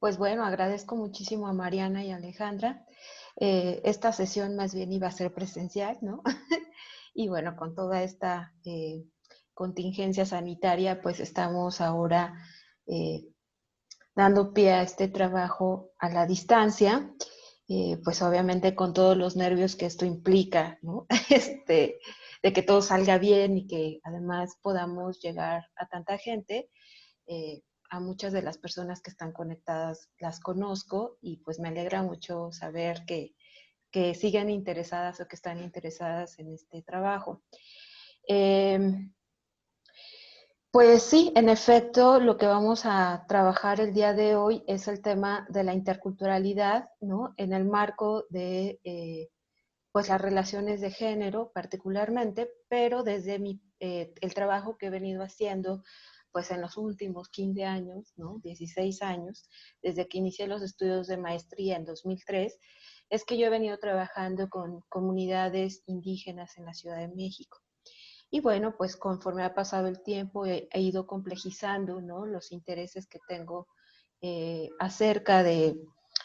Pues bueno, agradezco muchísimo a Mariana y a Alejandra. Esta sesión más bien iba a ser presencial, ¿no? Y bueno, con toda esta contingencia sanitaria, pues estamos ahora eh, dando pie a este trabajo a la distancia, pues obviamente con todos los nervios que esto implica, ¿no? De que todo salga bien y que además podamos llegar a tanta gente. A muchas de las personas que están conectadas las conozco y pues me alegra mucho saber que siguen interesadas o que están interesadas en este trabajo. Eh, pues sí, en efecto, lo que vamos a trabajar el día de hoy es el tema de la interculturalidad, ¿no? En el marco de pues las relaciones de género particularmente, pero desde el trabajo que he venido haciendo pues en los últimos 15 años, ¿no? 16 años, desde que inicié los estudios de maestría en 2003, es que yo he venido trabajando con comunidades indígenas en la Ciudad de México. Y bueno, pues conforme ha pasado el tiempo he ido complejizando, ¿no? Los intereses que tengo acerca de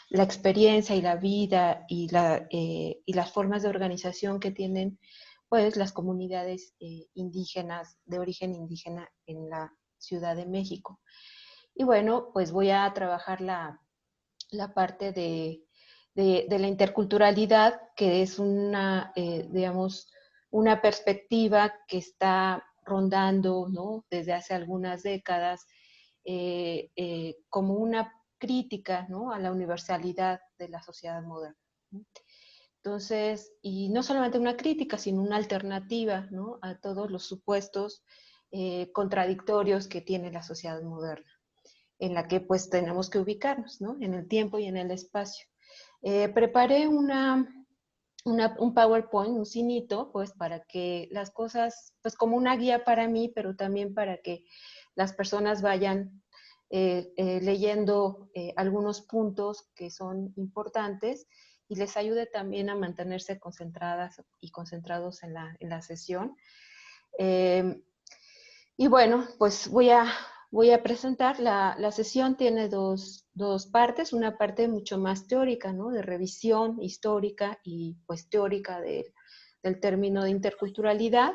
la experiencia y la vida y las formas de organización que tienen pues las comunidades indígenas de origen indígena en la Ciudad de México. Y bueno, pues voy a trabajar la parte de la interculturalidad, que es digamos, una perspectiva que está rondando, ¿no? Desde hace algunas décadas como una crítica, ¿no? A la universalidad de la sociedad moderna, ¿no? Entonces, y no solamente una crítica, sino una alternativa, ¿no? A todos los supuestos contradictorios que tiene la sociedad moderna, en la que pues tenemos que ubicarnos, ¿no? En el tiempo y en el espacio. Preparé un PowerPoint, un cinito, pues para que las cosas, pues como una guía para mí, pero también para que las personas vayan leyendo algunos puntos que son importantes y les ayude también a mantenerse concentradas y concentrados en la sesión. Eh, y bueno, pues voy a presentar, la sesión tiene dos partes, una parte mucho más teórica, ¿no? De revisión histórica y pues teórica del término de interculturalidad.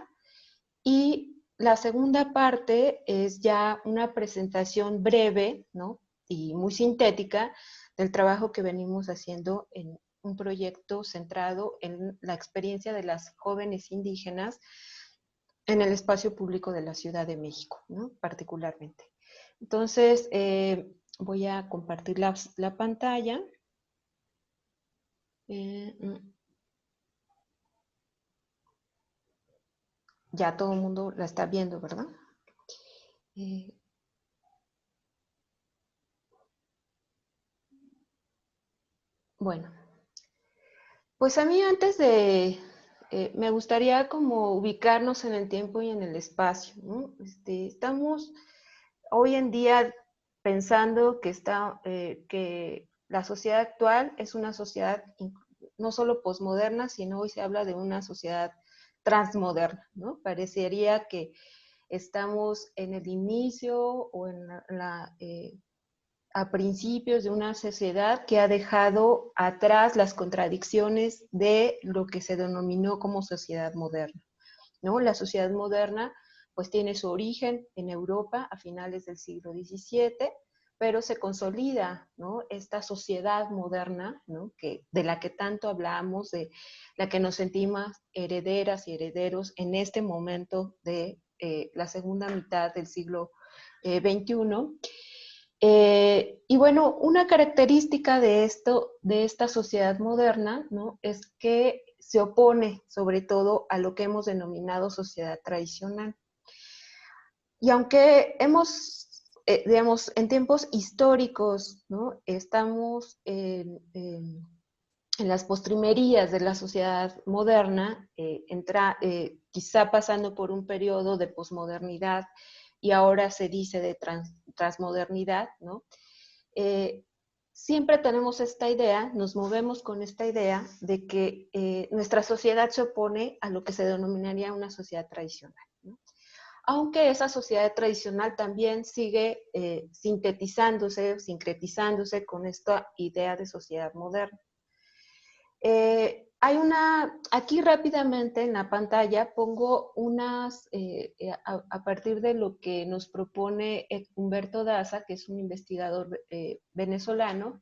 Y la segunda parte es ya una presentación breve, ¿no? Y muy sintética del trabajo que venimos haciendo en un proyecto centrado en la experiencia de las jóvenes indígenas en el espacio público de la Ciudad de México, ¿no? Particularmente. Entonces, voy a compartir la pantalla. Ya todo el mundo la está viendo, ¿verdad? Eh, bueno, pues a mí antes me gustaría como ubicarnos en el tiempo y en el espacio, ¿no? Estamos hoy en día pensando que la sociedad actual es una sociedad no solo posmoderna, sino hoy se habla de una sociedad transmoderna, ¿no? Parecería que estamos en el inicio o a principios de una sociedad que ha dejado atrás las contradicciones de lo que se denominó como sociedad moderna, ¿no? La sociedad moderna pues tiene su origen en Europa a finales del siglo XVII, pero se consolida, ¿no? Esta sociedad moderna, ¿no? De la que tanto hablamos, de la que nos sentimos herederas y herederos en este momento de la segunda mitad del siglo XXI. Y bueno, una característica de esta sociedad moderna, ¿no? Es que se opone sobre todo a lo que hemos denominado sociedad tradicional. Y aunque digamos, en tiempos históricos, ¿no? Estamos en las postrimerías de la sociedad moderna, quizá pasando por un periodo de posmodernidad y ahora se dice de transmodernidad, ¿no? Eh, siempre tenemos esta idea, nos movemos con esta idea de que nuestra sociedad se opone a lo que se denominaría una sociedad tradicional, ¿no? aunque esa sociedad tradicional también sigue sintetizándose, sincretizándose con esta idea de sociedad moderna. Aquí rápidamente en la pantalla pongo a partir de lo que nos propone Humberto Daza, que es un investigador venezolano,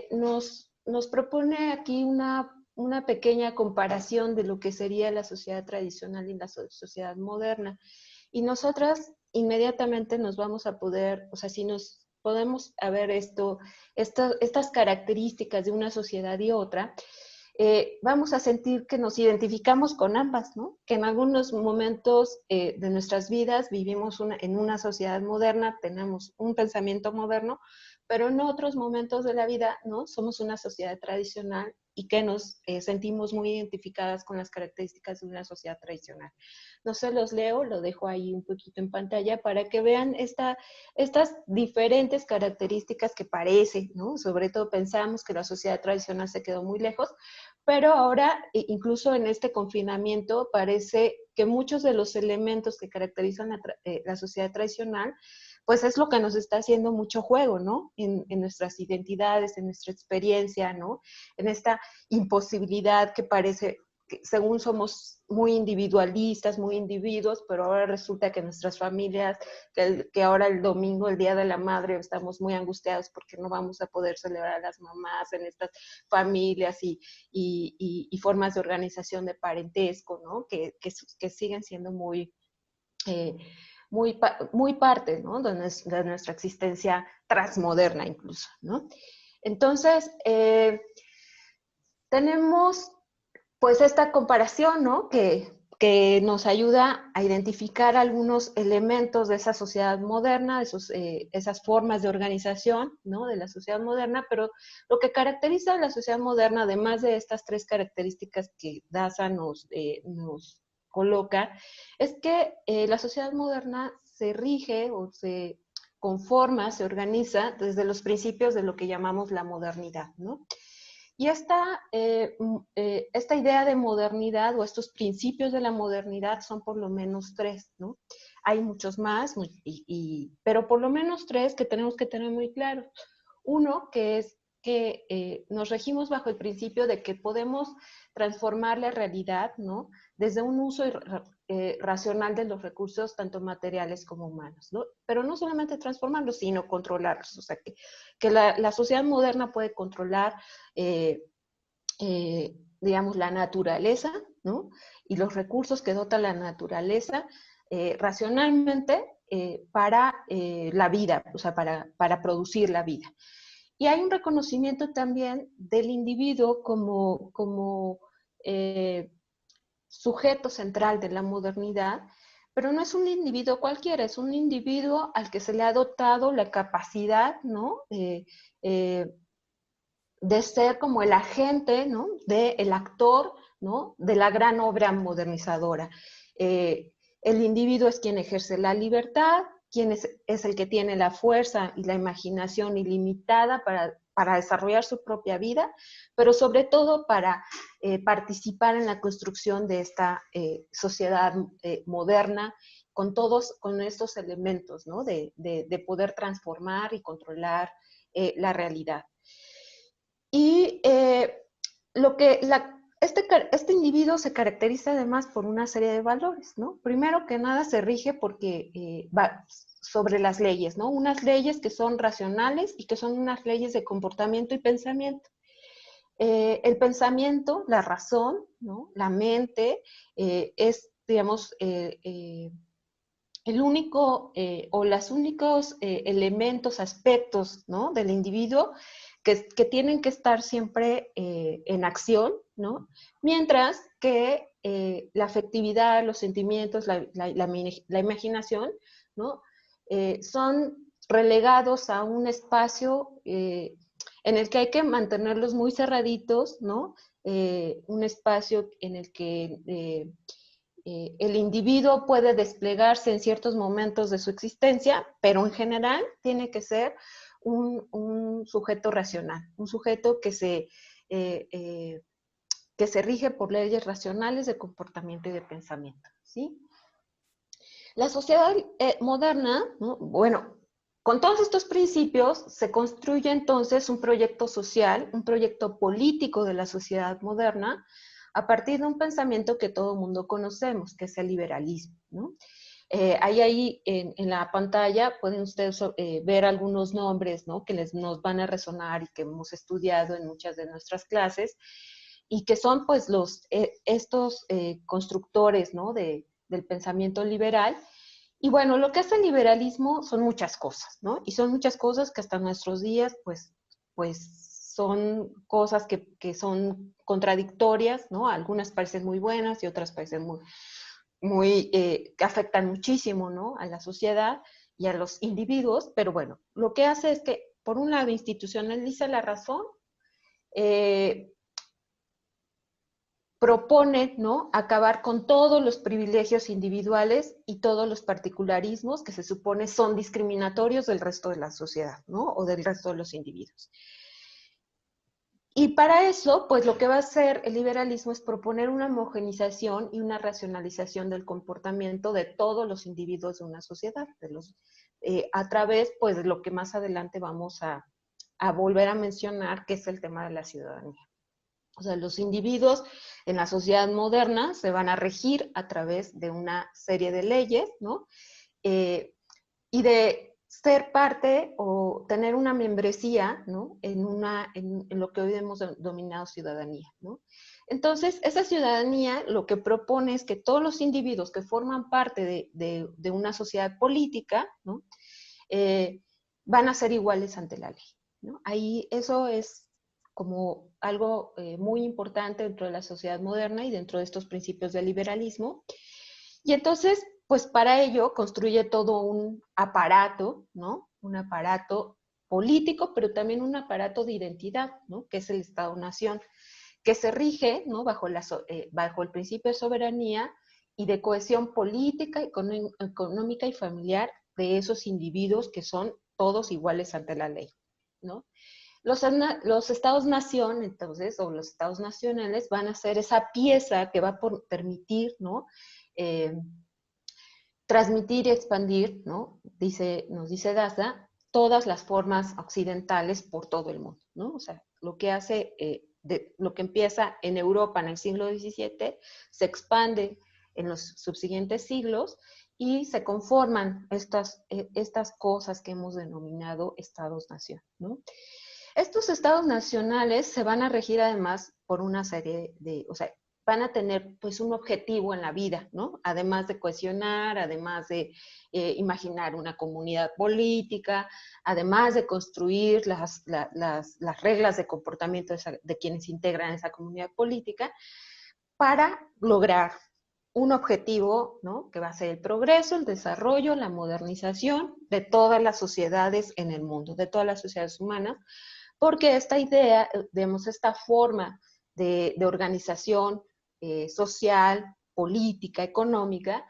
nos propone aquí una pequeña comparación de lo que sería la sociedad tradicional y la sociedad moderna. Y nosotras inmediatamente nos vamos a poder, o sea, si nos podemos ver estas características de una sociedad y otra, vamos a sentir que nos identificamos con ambas, ¿no? Que en algunos momentos de nuestras vidas vivimos en una sociedad moderna, tenemos un pensamiento moderno, pero en otros momentos de la vida, ¿no? Somos una sociedad tradicional y que nos sentimos muy identificadas con las características de una sociedad tradicional. No se los leo, lo dejo ahí un poquito en pantalla para que vean estas diferentes características que parece, ¿no? Sobre todo pensamos que la sociedad tradicional se quedó muy lejos, pero ahora, incluso en este confinamiento, parece que muchos de los elementos que caracterizan la sociedad tradicional, pues es lo que nos está haciendo mucho juego, ¿no? En nuestras identidades, en nuestra experiencia, ¿no? En esta imposibilidad que parece, que según somos muy individualistas, muy individuos, pero ahora resulta que nuestras familias, que ahora el domingo, el Día de la Madre, estamos muy angustiados porque no vamos a poder celebrar a las mamás en estas familias y formas de organización de parentesco, ¿no? Que siguen siendo eh, muy parte, ¿no? De nuestra existencia transmoderna incluso, ¿no? Entonces, tenemos pues esta comparación, ¿no? Que nos ayuda a identificar algunos elementos de esa sociedad moderna, de esas formas de organización, ¿no? De la sociedad moderna, pero lo que caracteriza a la sociedad moderna, además de estas tres características que Daza nos coloca, es que la sociedad moderna se rige o se conforma, se organiza desde los principios de lo que llamamos la modernidad, ¿no? Y esta idea de modernidad o estos principios de la modernidad son por lo menos tres, ¿no? Hay muchos más, pero por lo menos tres que tenemos que tener muy claros. Uno, que es que nos regimos bajo el principio de que podemos transformar la realidad, ¿no? Desde un uso racional de los recursos, tanto materiales como humanos, ¿no? Pero no solamente transformarlos, sino controlarlos. O sea, que la sociedad moderna puede controlar digamos, la naturaleza, ¿no? Y los recursos que dota la naturaleza racionalmente para la vida, o sea, para producir la vida. Y hay un reconocimiento también del individuo como sujeto central de la modernidad, pero no es un individuo cualquiera, es un individuo al que se le ha dotado la capacidad, ¿no? De ser como el agente, ¿no? El actor, ¿no? De la gran obra modernizadora. El individuo es quien ejerce la libertad, quien es el que tiene la fuerza y la imaginación ilimitada para desarrollar su propia vida, pero sobre todo para participar en la construcción de esta sociedad moderna con estos elementos, ¿no? De poder transformar y controlar la realidad. Y este individuo se caracteriza además por una serie de valores, ¿no? Primero que nada se rige porque va sobre las leyes, ¿no? Unas leyes que son racionales y que son unas leyes de comportamiento y pensamiento. El pensamiento, la razón, ¿no? La mente es, digamos, el único o los únicos elementos, aspectos, ¿no? Del individuo que tienen que estar siempre en acción, ¿no? Mientras que la afectividad, los sentimientos, la imaginación, ¿no? Son relegados a un espacio en el que hay que mantenerlos muy cerraditos, ¿no? Un espacio en el que el individuo puede desplegarse en ciertos momentos de su existencia, pero en general tiene que ser un sujeto racional, un sujeto eh, eh, que se rige por leyes racionales de comportamiento y de pensamiento, ¿sí? La sociedad moderna, ¿no? Bueno, con todos estos principios se construye entonces un proyecto social, un proyecto político de la sociedad moderna, a partir de un pensamiento que todo mundo conocemos, que es el liberalismo, ¿no? Ahí en la pantalla pueden ustedes ver algunos nombres, ¿no? Que nos van a resonar y que hemos estudiado en muchas de nuestras clases, y que son pues estos constructores, ¿no? Del pensamiento liberal. Y bueno, lo que hace el liberalismo son muchas cosas, ¿no? Y son muchas cosas que hasta nuestros días, pues son cosas que son contradictorias, ¿no? Algunas parecen muy buenas y otras parecen que afectan muchísimo, ¿no? A la sociedad y a los individuos, pero bueno, lo que hace es que, por un lado, institucionaliza la razón, eh, propone, ¿no? Acabar con todos los privilegios individuales y todos los particularismos que se supone son discriminatorios del resto de la sociedad, ¿no? O del resto de los individuos. Y para eso, pues lo que va a hacer el liberalismo es proponer una homogenización y una racionalización del comportamiento de todos los individuos de una sociedad, a través, pues, de lo que más adelante vamos a volver a mencionar, que es el tema de la ciudadanía. O sea, los individuos en la sociedad moderna se van a regir a través de una serie de leyes, ¿no? Y de ser parte o tener una membresía, ¿no? En lo que hoy hemos denominado ciudadanía, ¿no? Entonces, esa ciudadanía lo que propone es que todos los individuos que forman parte de una sociedad política, ¿no? Van a ser iguales ante la ley, ¿no? Ahí eso es como algo muy importante dentro de la sociedad moderna y dentro de estos principios del liberalismo. Y entonces, pues para ello construye todo un aparato, ¿no? Un aparato político, pero también un aparato de identidad, ¿no? Que es el Estado-Nación, que se rige, ¿no? Bajo el principio de soberanía y de cohesión política, económica y familiar de esos individuos que son todos iguales ante la ley, ¿no? Los estados-nación, entonces, o los estados nacionales, van a ser esa pieza que va a permitir, ¿no? Eh, transmitir y expandir, ¿no? Nos dice Daza, todas las formas occidentales por todo el mundo, ¿no? O sea, lo que hace, lo que empieza en Europa en el siglo XVII, se expande en los subsiguientes siglos y se conforman estas cosas que hemos denominado estados-nación, ¿no? Estos estados nacionales se van a regir además por una serie o sea, van a tener pues un objetivo en la vida, ¿no? Además de cohesionar, además de imaginar una comunidad política, además de construir las reglas de comportamiento de quienes integran esa comunidad política, para lograr un objetivo, ¿no? Que va a ser el progreso, el desarrollo, la modernización de todas las sociedades en el mundo, de todas las sociedades humanas, porque esta idea, digamos, esta forma de organización social, política, económica,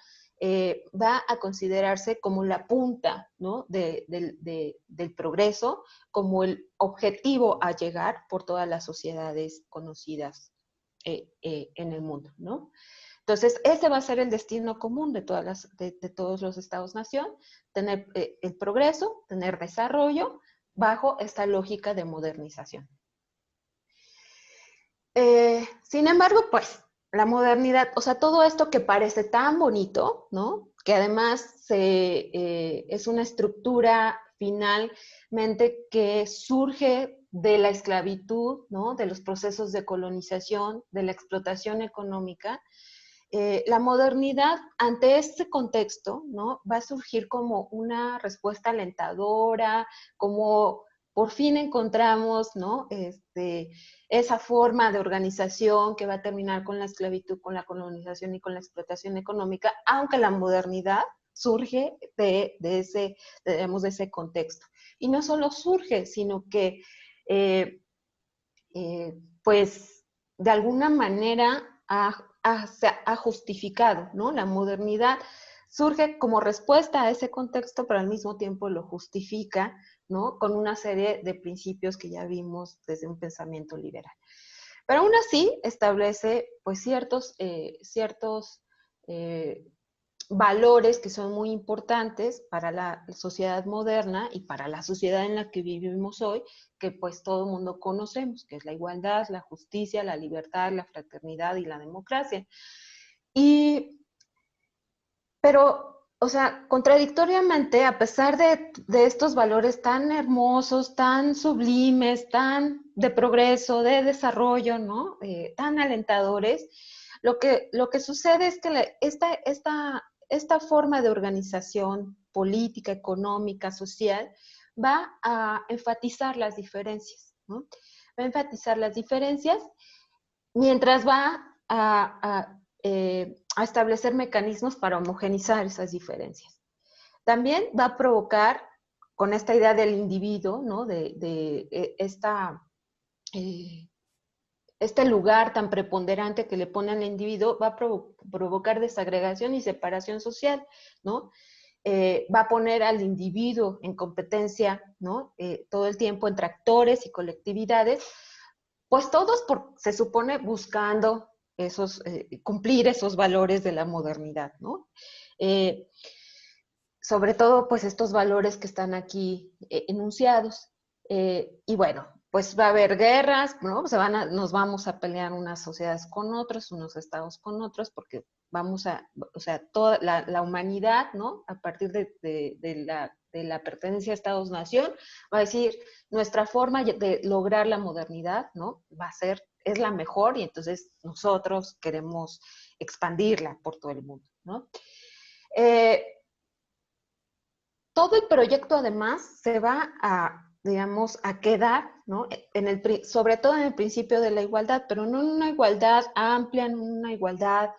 va a considerarse como la punta, ¿no? del progreso, como el objetivo a llegar por todas las sociedades conocidas en el mundo, ¿no? Entonces, ese va a ser el destino común de todos los estados-nación, tener el progreso, tener desarrollo, bajo esta lógica de modernización. Sin embargo, pues, la modernidad, o sea, todo esto que parece tan bonito, ¿no? Que además es una estructura finalmente que surge de la esclavitud, ¿no? De los procesos de colonización, de la explotación económica. La modernidad ante este contexto, ¿no? Va a surgir como una respuesta alentadora, como por fin encontramos, ¿no? Esa forma de organización que va a terminar con la esclavitud, con la colonización y con la explotación económica, aunque la modernidad surge digamos, de ese contexto. Y no solo surge, sino que, pues, de alguna manera se ha justificado, ¿no? La modernidad surge como respuesta a ese contexto, pero al mismo tiempo lo justifica, ¿no? Con una serie de principios que ya vimos desde un pensamiento liberal. Pero aún así establece, pues, ciertos valores que son muy importantes para la sociedad moderna y para la sociedad en la que vivimos hoy, que pues todo el mundo conocemos, que es la igualdad, la justicia, la libertad, la fraternidad y la democracia. Y, pero, o sea, contradictoriamente, a pesar de estos valores tan hermosos, tan sublimes, tan de progreso, de desarrollo, ¿no? Tan alentadores, lo que sucede es que esta forma de organización política, económica, social, va a enfatizar las diferencias, ¿no? Va a enfatizar las diferencias mientras va a establecer mecanismos para homogenizar esas diferencias. También va a provocar, con esta idea del individuo, ¿no? Este lugar tan preponderante que le pone al individuo, va a provocar desagregación y separación social, ¿no? Va a poner al individuo en competencia, ¿no? Todo el tiempo entre actores y colectividades, pues todos se supone buscando cumplir esos valores de la modernidad, ¿no? Sobre todo, pues estos valores que están aquí enunciados. Y bueno, pues va a haber guerras, ¿no? Nos vamos a pelear unas sociedades con otras, unos estados con otros, porque o sea, toda la humanidad, ¿no? A partir de la pertenencia a Estados-Nación, va a decir, nuestra forma de lograr la modernidad, ¿no? Es la mejor y entonces nosotros queremos expandirla por todo el mundo, ¿no? Todo el proyecto además se va digamos, a quedar, ¿no? Sobre todo en el principio de la igualdad, pero no en una igualdad amplia, no en una igualdad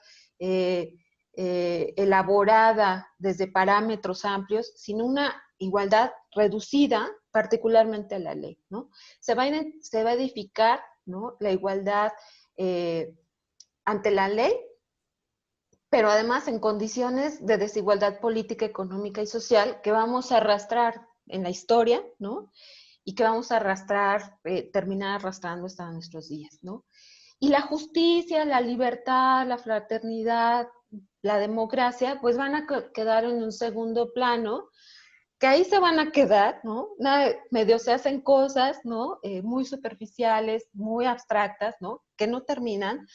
elaborada desde parámetros amplios, sino una igualdad reducida particularmente a la ley, ¿no? Se va a edificar, ¿no? La igualdad ante la ley, pero además en condiciones de desigualdad política, económica y social que vamos a arrastrar en la historia, ¿no? Y que vamos a terminar arrastrando hasta nuestros días, ¿no? Y la justicia, la libertad, la fraternidad, la democracia, pues van a quedar en un segundo plano, que ahí se van a quedar, ¿no? Medio se hacen cosas, ¿no? Muy superficiales, muy abstractas, ¿no? Que no terminan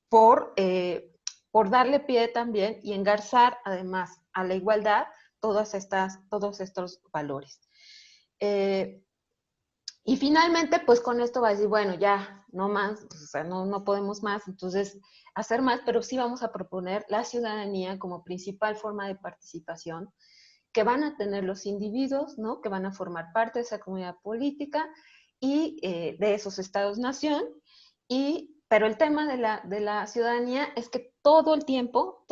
por, eh, por darle pie también y engarzar además a la igualdad todos estos valores. Y finalmente, pues con esto va a decir, bueno, ya, no más, o sea, no podemos más, entonces hacer más, pero sí vamos a proponer la ciudadanía como principal forma de participación que van a tener los individuos, ¿no? Que van a formar parte de esa comunidad política y de esos estados-nación. Pero el tema de la ciudadanía es que todo el tiempo,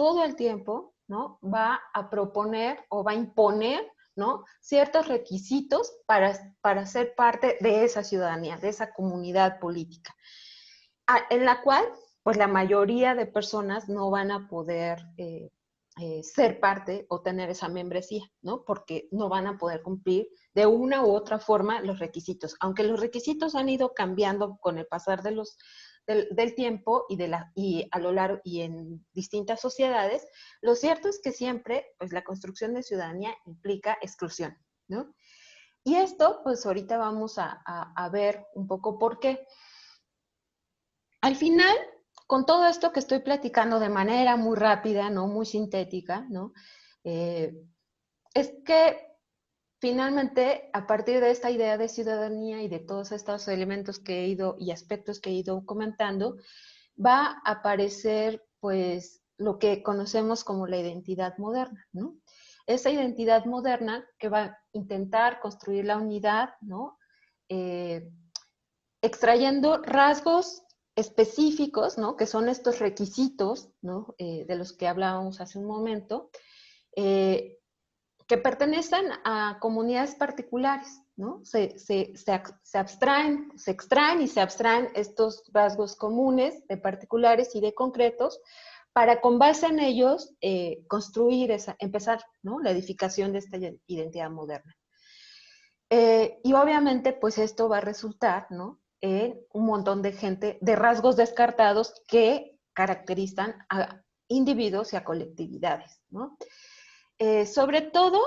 ¿no? Va a proponer o va a imponer, ¿no? Ciertos requisitos para ser parte de esa ciudadanía, de esa comunidad política, en la cual, pues la mayoría de personas no van a poder ser parte o tener esa membresía, ¿no? Porque no van a poder cumplir de una u otra forma los requisitos. Aunque los requisitos han ido cambiando con el pasar del tiempo y a lo largo y en distintas sociedades, lo cierto es que siempre, pues la construcción de ciudadanía implica exclusión, ¿no? Y esto, pues ahorita vamos a ver un poco por qué. Al final, con todo esto que estoy platicando de manera muy rápida, ¿no? Muy sintética, ¿no? Eh, es que finalmente, a partir de esta idea de ciudadanía y de todos estos elementos que he ido y aspectos que he ido comentando, va a aparecer, pues, lo que conocemos como la identidad moderna, ¿no? Esa identidad moderna que va a intentar construir la unidad, ¿no? Extrayendo rasgos específicos, ¿no? Que son estos requisitos, ¿no? De los que hablábamos hace un momento, eh, que pertenecen a comunidades particulares, ¿no? Se extraen y se abstraen estos rasgos comunes de particulares y de concretos para con base en ellos empezar, ¿no? La edificación de esta identidad moderna. Y obviamente, pues esto va a resultar, ¿no? En un montón de gente, de rasgos descartados que caracterizan individuos y a colectividades, ¿no? Sobre todo,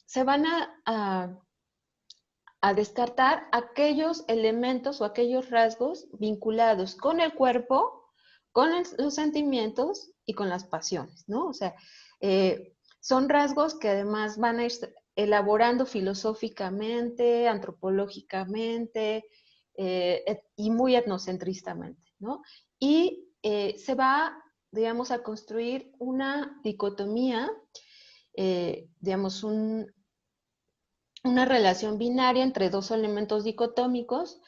se van a descartar aquellos elementos o aquellos rasgos vinculados con el cuerpo, con los sentimientos y con las pasiones, ¿no? O sea, son rasgos que además van a ir elaborando filosóficamente, antropológicamente y muy etnocentristamente, ¿no? Y se va, digamos, a construir una dicotomía, digamos, una relación binaria entre dos elementos dicotómicos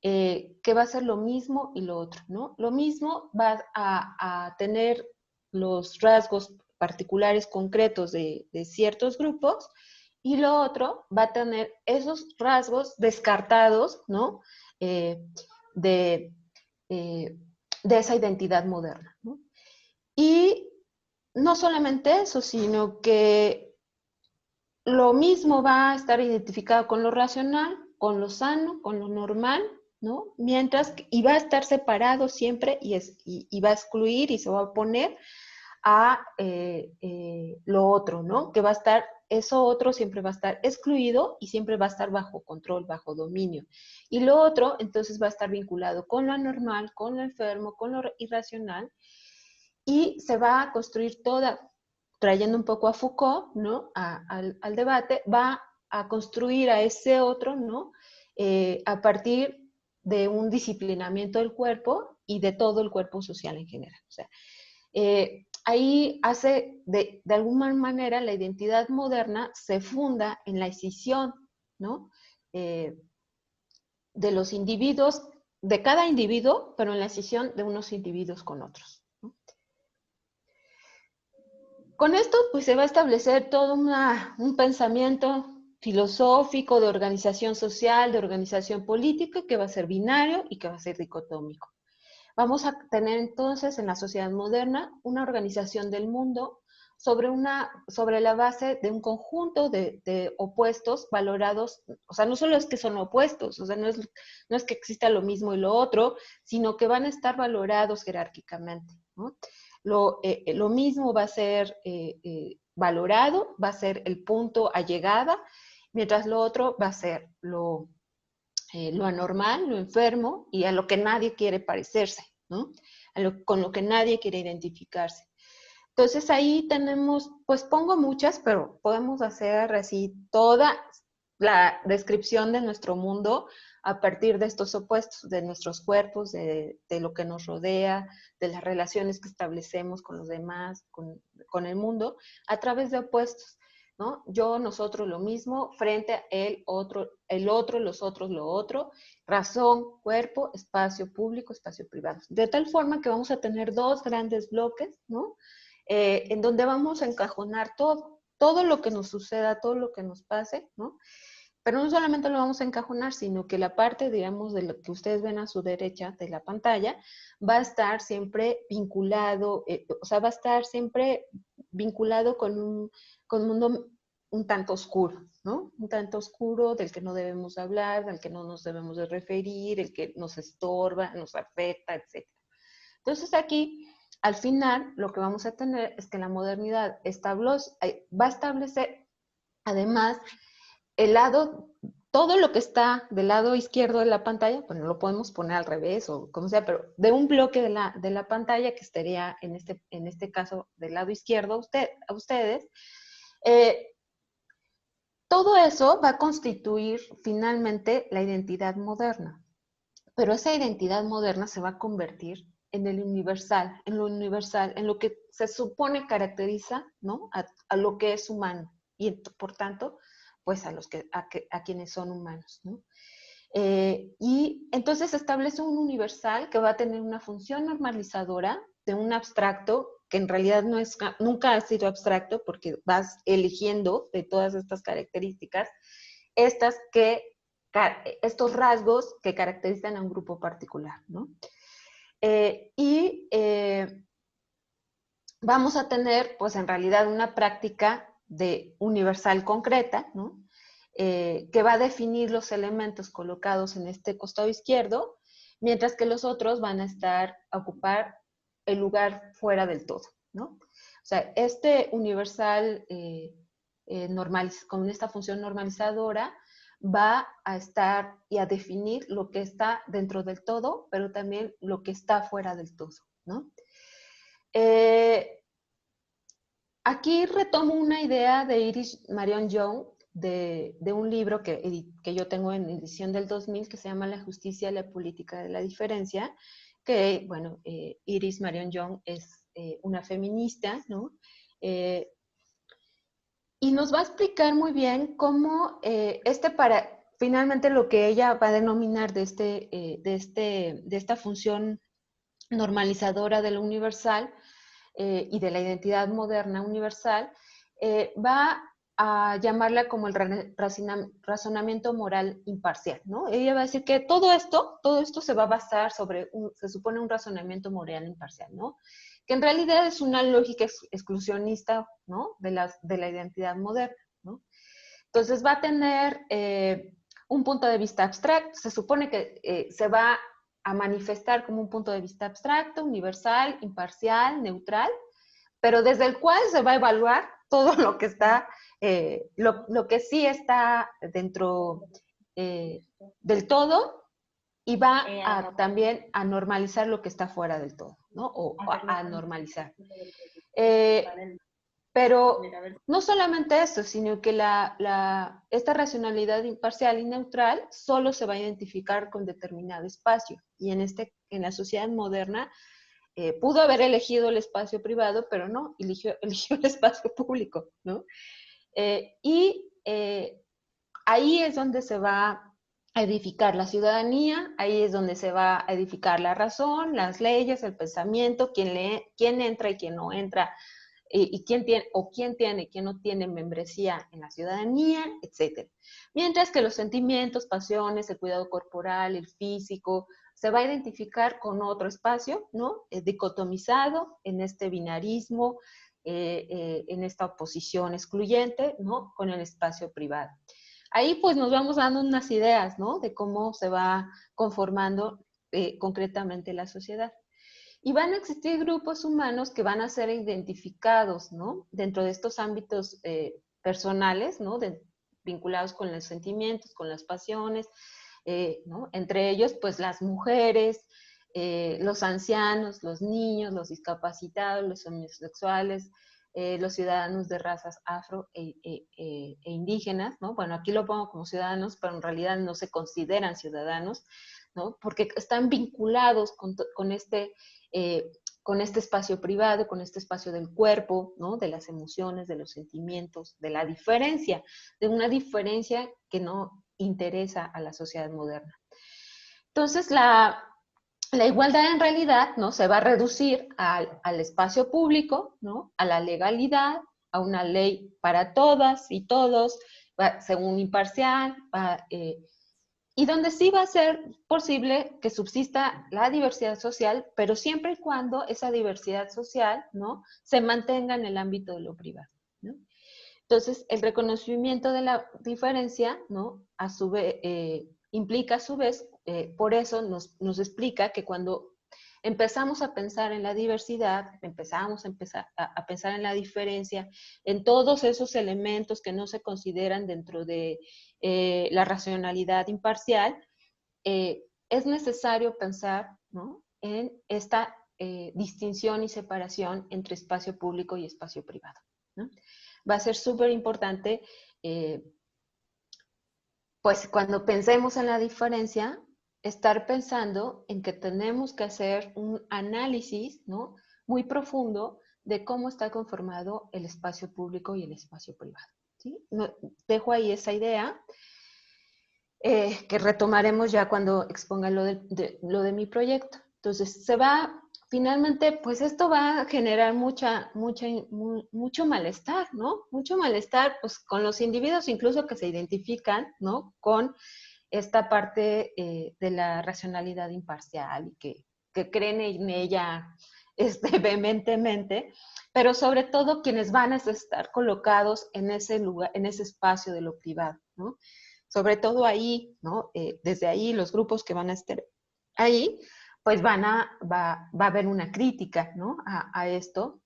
que va a ser lo mismo y lo otro, ¿no? Lo mismo va a tener los rasgos particulares concretos de ciertos grupos y lo otro va a tener esos rasgos descartados, ¿no? De, eh, de esa identidad moderna, ¿no? Y no solamente eso, sino que lo mismo va a estar identificado con lo racional, con lo sano, con lo normal, ¿no? Mientras que, y va a estar separado siempre y va a excluir y se va a oponer a lo otro, ¿no? Que va a estar, eso otro siempre va a estar excluido y siempre va a estar bajo control, bajo dominio. Y lo otro, entonces, va a estar vinculado con lo anormal, con lo enfermo, con lo irracional, y se va a construir toda, trayendo un poco a Foucault, ¿no? Al debate, va a construir a ese otro, ¿no? A partir de un disciplinamiento del cuerpo y de todo el cuerpo social en general. O sea, ahí hace, de alguna manera, la identidad moderna se funda en la escisión, ¿no? De los individuos, de cada individuo, pero en la escisión de unos individuos con otros, ¿no? Con esto, pues se va a establecer todo un pensamiento filosófico de organización social, de organización política, que va a ser binario y que va a ser dicotómico. Vamos a tener entonces en la sociedad moderna una organización del mundo sobre la base de un conjunto de opuestos valorados, o sea, no solo es que son opuestos, o sea, no es que exista lo mismo y lo otro, sino que van a estar valorados jerárquicamente, ¿no? Lo mismo va a ser valorado, va a ser el punto a llegada, mientras lo otro va a ser lo anormal, lo enfermo y a lo que nadie quiere parecerse, ¿no? Con lo que nadie quiere identificarse. Entonces ahí tenemos, pues pongo muchas, pero podemos hacer así toda la descripción de nuestro mundo a partir de estos opuestos, de nuestros cuerpos, de lo que nos rodea, de las relaciones que establecemos con los demás, con el mundo, a través de opuestos, ¿no? Yo, nosotros, lo mismo, frente a el otro, los otros, lo otro, razón, cuerpo, espacio público, espacio privado. De tal forma que vamos a tener dos grandes bloques, ¿no? En donde vamos a encajonar todo lo que nos suceda, todo lo que nos pase, ¿no? Pero no solamente lo vamos a encajonar, sino que la parte, digamos, de lo que ustedes ven a su derecha de la pantalla, va a estar siempre vinculado, o sea, va a estar siempre vinculado con un mundo un tanto oscuro, ¿no? Un tanto oscuro del que no debemos hablar, del que no nos debemos de referir, el que nos estorba, nos afecta, etc. Entonces aquí, al final, lo que vamos a tener es que la modernidad va a establecer, además, el lado, todo lo que está del lado izquierdo de la pantalla, pues no lo podemos poner al revés o como sea, pero de un bloque de la pantalla que estaría en este caso del lado izquierdo a ustedes, todo eso va a constituir finalmente la identidad moderna. Pero esa identidad moderna se va a convertir en el universal, en lo que se supone caracteriza, ¿no? A lo que es humano y por tanto, pues a quienes son humanos, ¿no? Y entonces establece un universal que va a tener una función normalizadora de un abstracto que en realidad nunca ha sido abstracto porque vas eligiendo de todas estas características, estos rasgos que caracterizan a un grupo particular, ¿no? Vamos a tener, pues en realidad, una práctica de universal concreta, ¿no? Que va a definir los elementos colocados en este costado izquierdo, mientras que los otros van a ocupar el lugar fuera del todo, ¿no? O sea, este universal con esta función normalizadora va a estar y a definir lo que está dentro del todo, pero también lo que está fuera del todo, ¿no? Aquí retomo una idea de Iris Marion Young, de un libro que yo tengo en edición del 2000 que se llama La justicia y la política de la diferencia, que, bueno, Iris Marion Young es una feminista, ¿no? Y nos va a explicar muy bien cómo finalmente lo que ella va a denominar de esta función normalizadora de lo universal, y de la identidad moderna universal, va a llamarla como el razonamiento moral imparcial, ¿no? Ella va a decir que todo esto se va a basar sobre, se supone, un razonamiento moral imparcial, ¿no? Que en realidad es una lógica exclusionista, ¿no? De la identidad moderna, ¿no? Entonces va a tener un punto de vista abstracto, se supone que se va a manifestar como un punto de vista abstracto, universal, imparcial, neutral, pero desde el cual se va a evaluar todo lo que está, lo que sí está dentro del todo, y va también a normalizar lo que está fuera del todo, ¿no? O a normalizar. Pero no solamente eso, sino que esta racionalidad imparcial y neutral solo se va a identificar con determinado espacio. Y en la sociedad moderna pudo haber elegido el espacio privado, pero no, eligió el espacio público, ¿no? Y ahí es donde se va a edificar la ciudadanía, ahí es donde se va a edificar la razón, las leyes, el pensamiento, quién entra y quién no entra, y quién tiene y quién no tiene membresía en la ciudadanía, etc. Mientras que los sentimientos, pasiones, el cuidado corporal, el físico, se va a identificar con otro espacio, ¿no? Dicotomizado en este binarismo, en esta oposición excluyente, ¿no? Con el espacio privado. Ahí pues nos vamos dando unas ideas, ¿no? De cómo se va conformando concretamente la sociedad. Y van a existir grupos humanos que van a ser identificados, ¿no? Dentro de estos ámbitos personales, ¿no? Vinculados con los sentimientos, con las pasiones, ¿no? Entre ellos, pues las mujeres, los ancianos, los niños, los discapacitados, los homosexuales, los ciudadanos de razas afro e indígenas, ¿no? Bueno, aquí lo pongo como ciudadanos, pero en realidad no se consideran ciudadanos, ¿no? Porque están vinculados con este espacio privado, con este espacio del cuerpo, ¿no? De las emociones, de los sentimientos, de la diferencia, de una diferencia que no interesa a la sociedad moderna. Entonces, la igualdad en realidad, ¿no? Se va a reducir al espacio público, ¿no? A la legalidad, a una ley para todas y todos, según imparcial, y donde sí va a ser posible que subsista la diversidad social, pero siempre y cuando esa diversidad social, ¿no? Se mantenga en el ámbito de lo privado, ¿no? Entonces, el reconocimiento de la diferencia, ¿no? A su vez, implica a su vez, por eso nos explica que cuando empezamos a pensar en la diversidad, empezamos a pensar en la diferencia, en todos esos elementos que no se consideran dentro de la racionalidad imparcial, es necesario pensar, ¿no? En esta distinción y separación entre espacio público y espacio privado, ¿no? Va a ser súper importante, pues cuando pensemos en la diferencia, estar pensando en que tenemos que hacer un análisis, ¿no? Muy profundo de cómo está conformado el espacio público y el espacio privado, ¿sí? Dejo ahí esa idea, que retomaremos ya cuando exponga lo de mi proyecto. Entonces, finalmente, pues esto va a generar mucho malestar, ¿no? Mucho malestar, pues, con los individuos incluso que se identifican, ¿no? Con esta parte de la racionalidad imparcial y que creen en ella vehementemente, pero sobre todo quienes van a estar colocados en ese lugar, en ese espacio de lo privado, ¿no? Sobre todo ahí, ¿no? Desde ahí los grupos que van a estar ahí, pues va a haber una crítica, ¿no? A esto,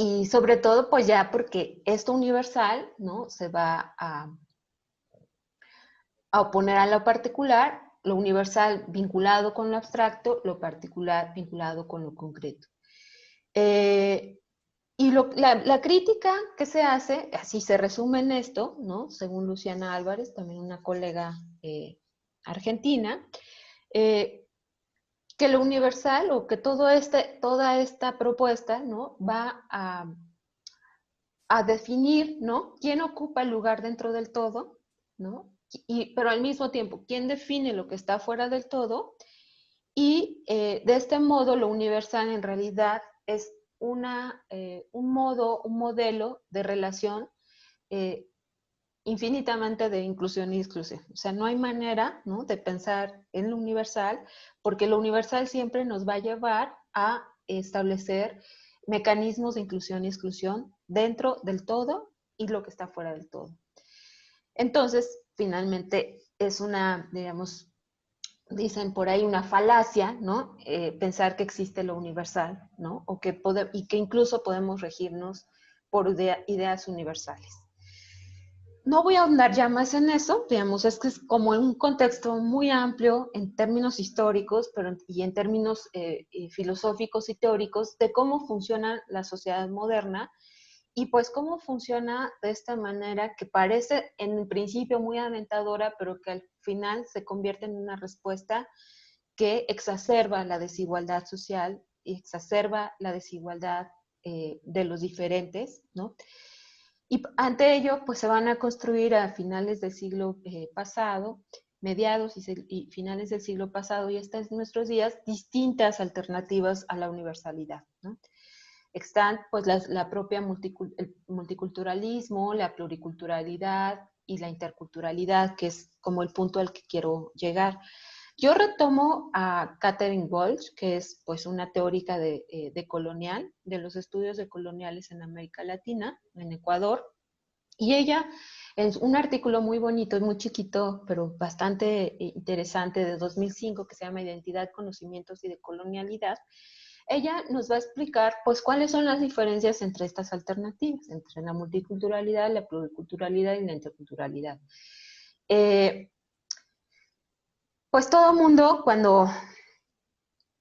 Y sobre todo, pues ya porque esto universal, ¿no? Se va a oponer a lo particular, lo universal vinculado con lo abstracto, lo particular vinculado con lo concreto. Y la crítica que se hace, así se resume en esto, ¿no? Según Luciana Álvarez, también una colega argentina, que lo universal o que toda esta propuesta, ¿no? Va a definir, ¿no? ¿Quién ocupa el lugar dentro del todo, ¿no? Pero al mismo tiempo, ¿quién define lo que está fuera del todo? Y de este modo, lo universal en realidad es un modelo de relación eh, infinitamente de inclusión y exclusión. O sea, no hay manera, ¿no?, de pensar en lo universal, porque lo universal siempre nos va a llevar a establecer mecanismos de inclusión y exclusión dentro del todo y lo que está fuera del todo. Entonces, finalmente, es una, digamos, dicen por ahí una falacia, ¿no? Pensar que existe lo universal, ¿no? Y que incluso podemos regirnos por ideas universales. No voy a ahondar ya más en eso, digamos, es que es como en un contexto muy amplio en términos históricos y en términos filosóficos y teóricos de cómo funciona la sociedad moderna y pues cómo funciona de esta manera que parece en principio muy alentadora, pero que al final se convierte en una respuesta que exacerba la desigualdad social y exacerba la desigualdad de los diferentes, ¿no? Y ante ello, pues se van a construir a finales del siglo pasado, mediados y finales del siglo pasado y hasta nuestros días, distintas alternativas a la universalidad, ¿no? Están pues la propia el multiculturalismo, la pluriculturalidad y la interculturalidad, que es como el punto al que quiero llegar. Yo retomo a Catherine Walsh, que es pues una teórica de colonial, de los estudios de coloniales en América Latina, en Ecuador, y ella, en un artículo muy bonito y muy chiquito, pero bastante interesante, de 2005, que se llama Identidad, Conocimientos y Decolonialidad, ella nos va a explicar pues cuáles son las diferencias entre estas alternativas, entre la multiculturalidad, la pluriculturalidad y la interculturalidad. Pues todo mundo, cuando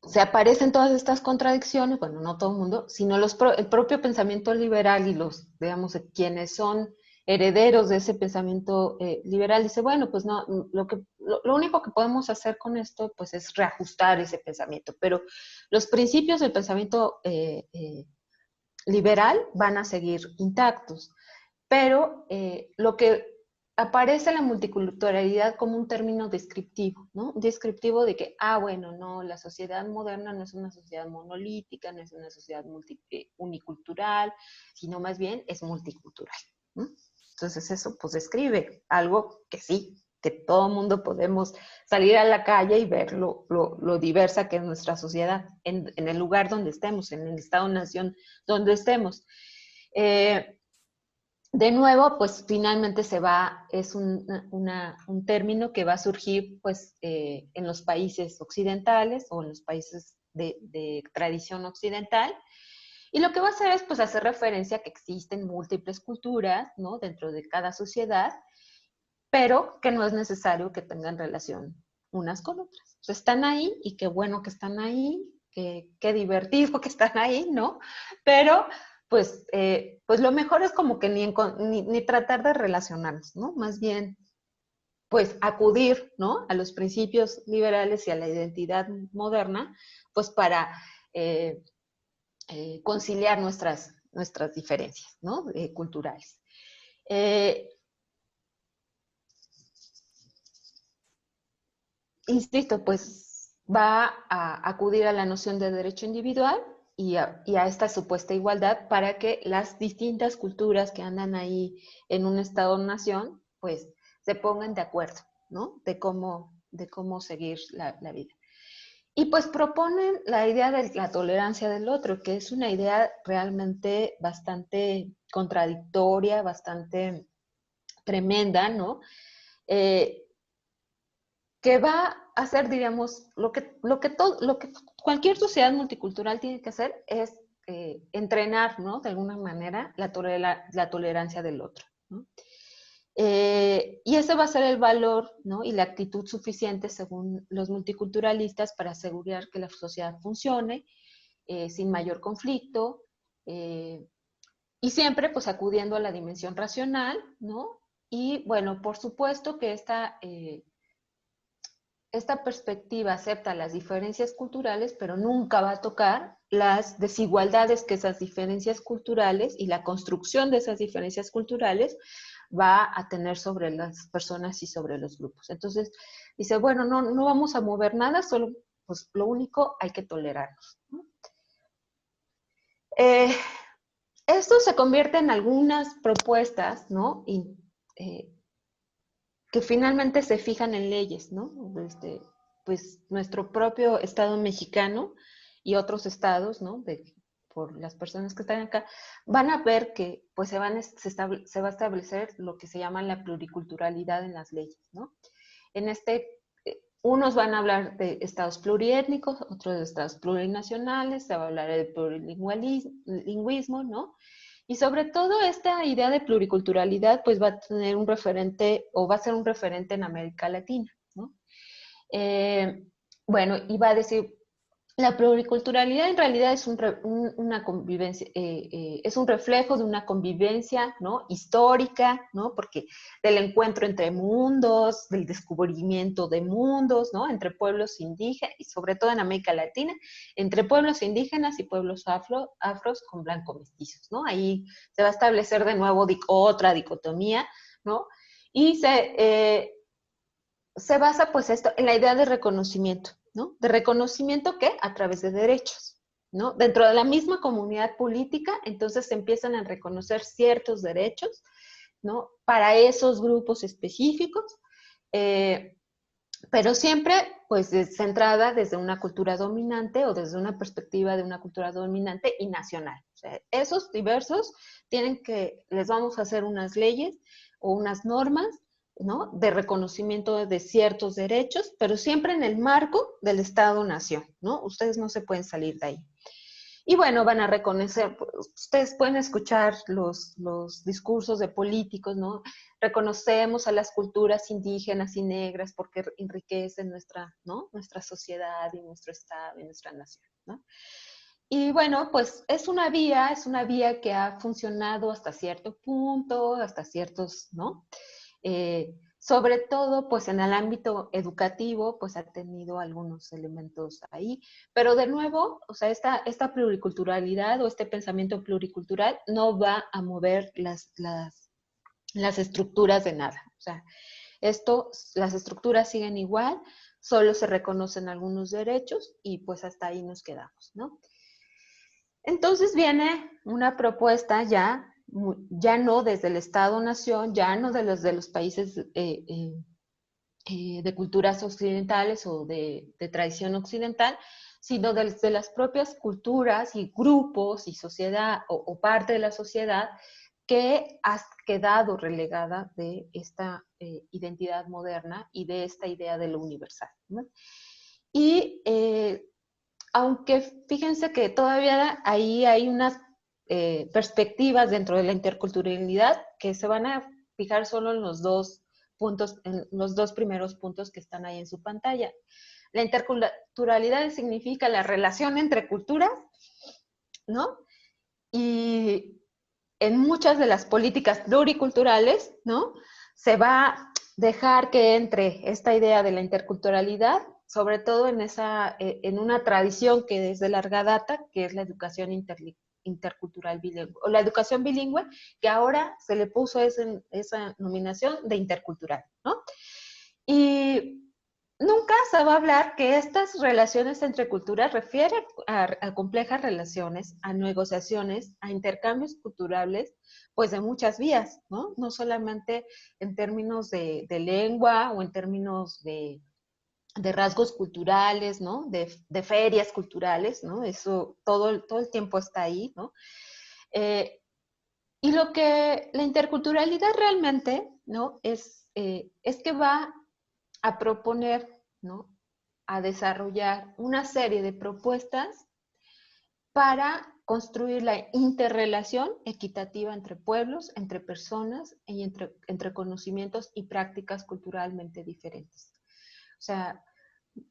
se aparecen todas estas contradicciones, bueno, no todo el mundo, sino el propio pensamiento liberal y digamos, quienes son herederos de ese pensamiento liberal, dice, bueno, pues no, lo único que podemos hacer con esto, pues es reajustar ese pensamiento, pero los principios del pensamiento liberal van a seguir intactos, pero lo que aparece la multiculturalidad como un término descriptivo, ¿no? Descriptivo de que, bueno, no, la sociedad moderna no es una sociedad monolítica, no es una sociedad unicultural, sino más bien es multicultural, ¿no? Entonces eso pues describe algo que sí, que todo mundo podemos salir a la calle y ver lo diversa que es nuestra sociedad en el lugar donde estemos, en el estado-nación donde estemos. De nuevo, pues finalmente es un término que va a surgir pues en los países occidentales o en los países de tradición occidental. Y lo que va a hacer es pues hacer referencia a que existen múltiples culturas, ¿no?, dentro de cada sociedad, pero que no es necesario que tengan relación unas con otras. O sea, están ahí y qué bueno que están ahí, qué divertido que están ahí, ¿no? Pero pues lo mejor es como que ni tratar de relacionarnos, ¿no? Más bien, pues acudir, ¿no?, a los principios liberales y a la identidad moderna, pues para conciliar nuestras diferencias, ¿no?, culturales. Insisto, pues va a acudir a la noción de derecho individual y a esta supuesta igualdad para que las distintas culturas que andan ahí en un Estado-nación, pues se pongan de acuerdo, ¿no?, de cómo seguir la vida. Y pues proponen la idea de la tolerancia del otro, que es una idea realmente bastante contradictoria, bastante tremenda, ¿no? Que va a hacer, diríamos, lo que cualquier sociedad multicultural tiene que hacer es entrenar, ¿no? De alguna manera la tolerancia del otro, ¿no? Y ese va a ser el valor, ¿no? Y la actitud suficiente, según los multiculturalistas, para asegurar que la sociedad funcione sin mayor conflicto, y siempre pues acudiendo a la dimensión racional, ¿no? Y bueno, por supuesto que esta perspectiva acepta las diferencias culturales, pero nunca va a tocar las desigualdades que esas diferencias culturales y la construcción de esas diferencias culturales va a tener sobre las personas y sobre los grupos. Entonces, dice, bueno, no vamos a mover nada, solo, pues lo único, hay que tolerarnos, ¿no? Esto se convierte en algunas propuestas, ¿no? Y, que finalmente se fijan en leyes, ¿no? Pues nuestro propio Estado mexicano y otros estados, ¿no? Por las personas que están acá, van a ver que pues se va a establecer lo que se llama la pluriculturalidad en las leyes, ¿no? En unos van a hablar de estados pluriétnicos, otros de estados plurinacionales, se va a hablar de plurilingüismo, ¿no? Y sobre todo esta idea de pluriculturalidad pues va a tener un referente o va a ser un referente en América Latina, ¿no? Bueno, y va a decir, la pluriculturalidad en realidad es una convivencia, es un reflejo de una convivencia, ¿no? Histórica, ¿no? Porque del encuentro entre mundos, del descubrimiento de mundos, ¿no? Entre pueblos indígenas, y sobre todo en América Latina, entre pueblos indígenas y pueblos afros con blanco-mestizos, ¿no? Ahí se va a establecer de nuevo otra dicotomía, ¿no? Y se basa pues esto en la idea de reconocimiento, ¿no? De reconocimiento que a través de derechos, ¿no? Dentro de la misma comunidad política, entonces se empiezan a reconocer ciertos derechos, ¿no? Para esos grupos específicos, pero siempre pues centrada desde una cultura dominante o desde una perspectiva de una cultura dominante y nacional. O sea, esos diversos les vamos a hacer unas leyes o unas normas, ¿no? De reconocimiento de ciertos derechos, pero siempre en el marco del Estado-Nación, ¿no? Ustedes no se pueden salir de ahí. Y bueno, van a reconocer, ustedes pueden escuchar los discursos de políticos, ¿no? Reconocemos a las culturas indígenas y negras porque enriquecen ¿no? Nuestra sociedad y nuestro Estado y nuestra nación, ¿no? Y bueno, pues es una vía que ha funcionado hasta cierto punto, hasta ciertos, ¿no? Sobre todo, pues en el ámbito educativo, pues ha tenido algunos elementos ahí, pero de nuevo, o sea, esta pluriculturalidad o este pensamiento pluricultural no va a mover las estructuras de nada. O sea, las estructuras siguen igual, solo se reconocen algunos derechos y pues hasta ahí nos quedamos, ¿no? Entonces viene una propuesta ya no desde el Estado-Nación, ya no de los países de culturas occidentales o de tradición occidental, sino desde las propias culturas y grupos y sociedad o parte de la sociedad que ha quedado relegada de esta identidad moderna y de esta idea de lo universal, ¿no? Y aunque fíjense que todavía ahí hay unas perspectivas dentro de la interculturalidad que se van a fijar solo en los dos puntos, en los dos primeros puntos que están ahí en su pantalla. La interculturalidad significa la relación entre culturas, ¿no? Y en muchas de las políticas pluriculturales, ¿no? Se va a dejar que entre esta idea de la interculturalidad, sobre todo en una tradición que es de larga data, que es la educación intercultural bilingüe, o la educación bilingüe, que ahora se le puso esa nominación de intercultural, ¿no? Y nunca se va a hablar que estas relaciones entre culturas refieren a complejas relaciones, a negociaciones, a intercambios culturales, pues de muchas vías, ¿no? No solamente en términos de lengua o en términos de rasgos culturales, ¿no? De ferias culturales, ¿no? Eso todo el tiempo está ahí, ¿no? Y lo que la interculturalidad realmente, ¿no? Es que va a proponer, ¿no? A desarrollar una serie de propuestas para construir la interrelación equitativa entre pueblos, entre personas y entre conocimientos y prácticas culturalmente diferentes. O sea,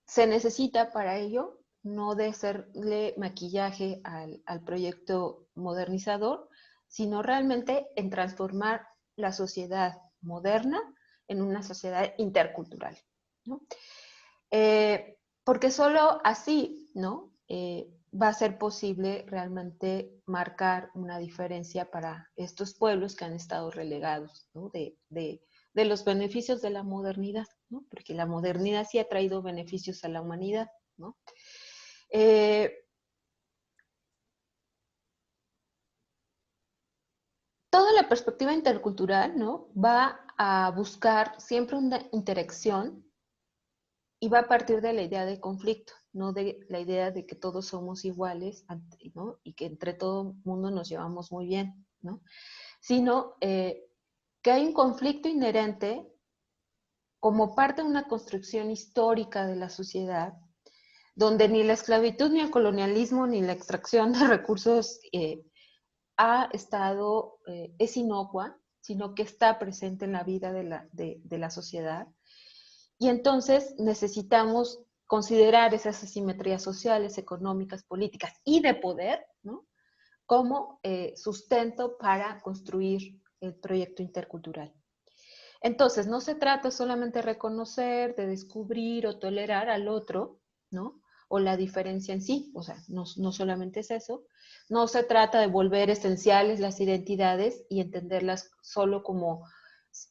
se necesita para ello no de hacerle maquillaje al proyecto modernizador, sino realmente en transformar la sociedad moderna en una sociedad intercultural, ¿no? Porque solo así, ¿no? Va a ser posible realmente marcar una diferencia para estos pueblos que han estado relegados, ¿no? De los beneficios de la modernidad, ¿no? Porque la modernidad sí ha traído beneficios a la humanidad, ¿no? Toda la perspectiva intercultural, ¿no? Va a buscar siempre una interacción y va a partir de la idea de conflicto, no de la idea de que todos somos iguales, ¿no? Y que entre todo mundo nos llevamos muy bien, ¿no? Sino que hay un conflicto inherente como parte de una construcción histórica de la sociedad, donde ni la esclavitud, ni el colonialismo, ni la extracción de recursos es inocua, sino que está presente en la vida de la sociedad. Y entonces necesitamos considerar esas asimetrías sociales, económicas, políticas y de poder, ¿no? Como sustento para construir el proyecto intercultural. Entonces, no se trata solamente de reconocer, de descubrir o tolerar al otro, ¿no? O la diferencia en sí, o sea, no solamente es eso. No se trata de volver esenciales las identidades y entenderlas solo como,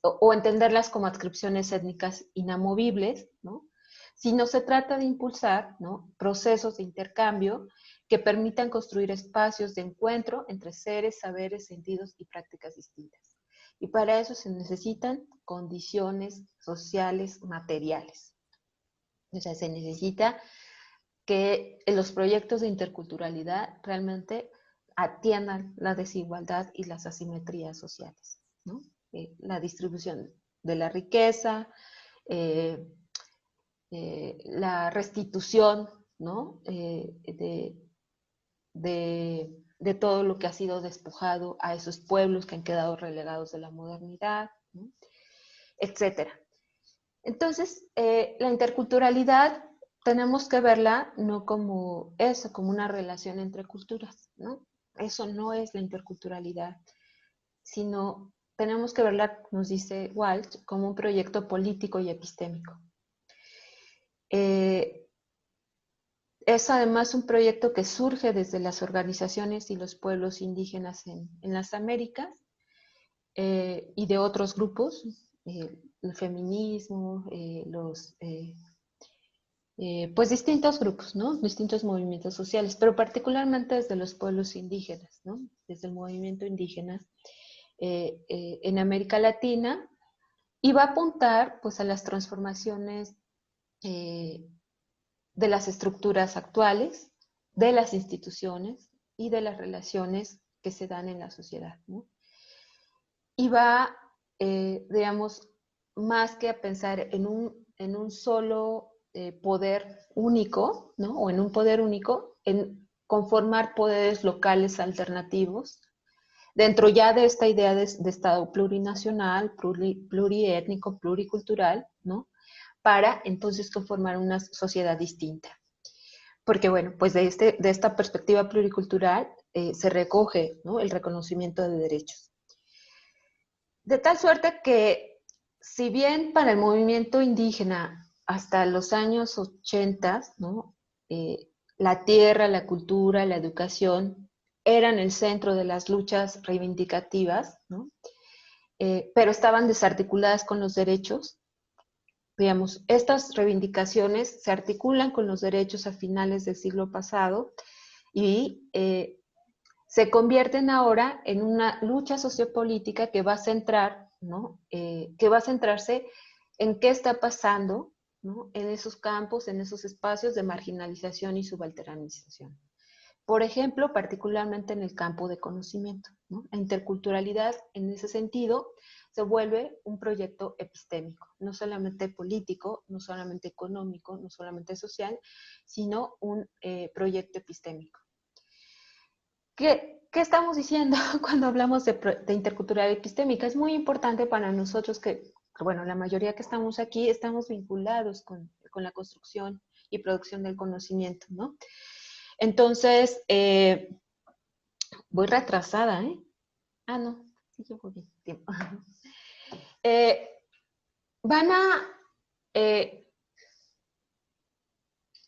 o entenderlas como adscripciones étnicas inamovibles, ¿no? Sino se trata de impulsar, ¿no? Procesos de intercambio que permitan construir espacios de encuentro entre seres, saberes, sentidos y prácticas distintas. Y para eso se necesitan condiciones sociales materiales. O sea, se necesita que los proyectos de interculturalidad realmente atiendan la desigualdad y las asimetrías sociales, ¿no? La distribución de la riqueza, eh, la restitución, ¿no? De todo lo que ha sido despojado a esos pueblos que han quedado relegados de la modernidad, ¿no? Etcétera. Entonces, la interculturalidad tenemos que verla no como eso, como una relación entre culturas, ¿no? Eso no es la interculturalidad, sino tenemos que verla, nos dice Walsh, como un proyecto político y epistémico. Es además un proyecto que surge desde las organizaciones y los pueblos indígenas en las Américas y de otros grupos, el feminismo, pues distintos grupos, ¿no? Distintos movimientos sociales, pero particularmente desde los pueblos indígenas, ¿no? Desde el movimiento indígena en América Latina, y va a apuntar pues a las transformaciones de las estructuras actuales, de las instituciones y de las relaciones que se dan en la sociedad, ¿no? Y va, digamos, más que a pensar en un solo poder único, ¿no? O en un poder único, en conformar poderes locales alternativos, dentro ya de esta idea de Estado plurinacional, pluriétnico, pluricultural, ¿no? Para entonces conformar una sociedad distinta. Porque bueno, pues de esta perspectiva pluricultural se recoge, ¿no? El reconocimiento de derechos. De tal suerte que, si bien para el movimiento indígena hasta los años 80, ¿no? La tierra, la cultura, la educación eran el centro de las luchas reivindicativas, ¿no? Pero estaban desarticuladas con los derechos. Digamos, estas reivindicaciones se articulan con los derechos a finales del siglo pasado y se convierten ahora en una lucha sociopolítica que va a centrar, ¿no? Que va a centrarse en qué está pasando, ¿no? En esos campos, en esos espacios de marginalización y subalternización. Por ejemplo, particularmente en el campo de conocimiento, ¿no? La interculturalidad, en ese sentido, se vuelve un proyecto epistémico, no solamente político, no solamente económico, no solamente social, sino un proyecto epistémico. ¿Qué estamos diciendo cuando hablamos de interculturalidad epistémica? Es muy importante para nosotros que, bueno, la mayoría que estamos aquí estamos vinculados con la construcción y producción del conocimiento, ¿no? Entonces, voy retrasada, ¿eh? Ah, no, sí, yo voy bien tiempo. Eh, van a, eh,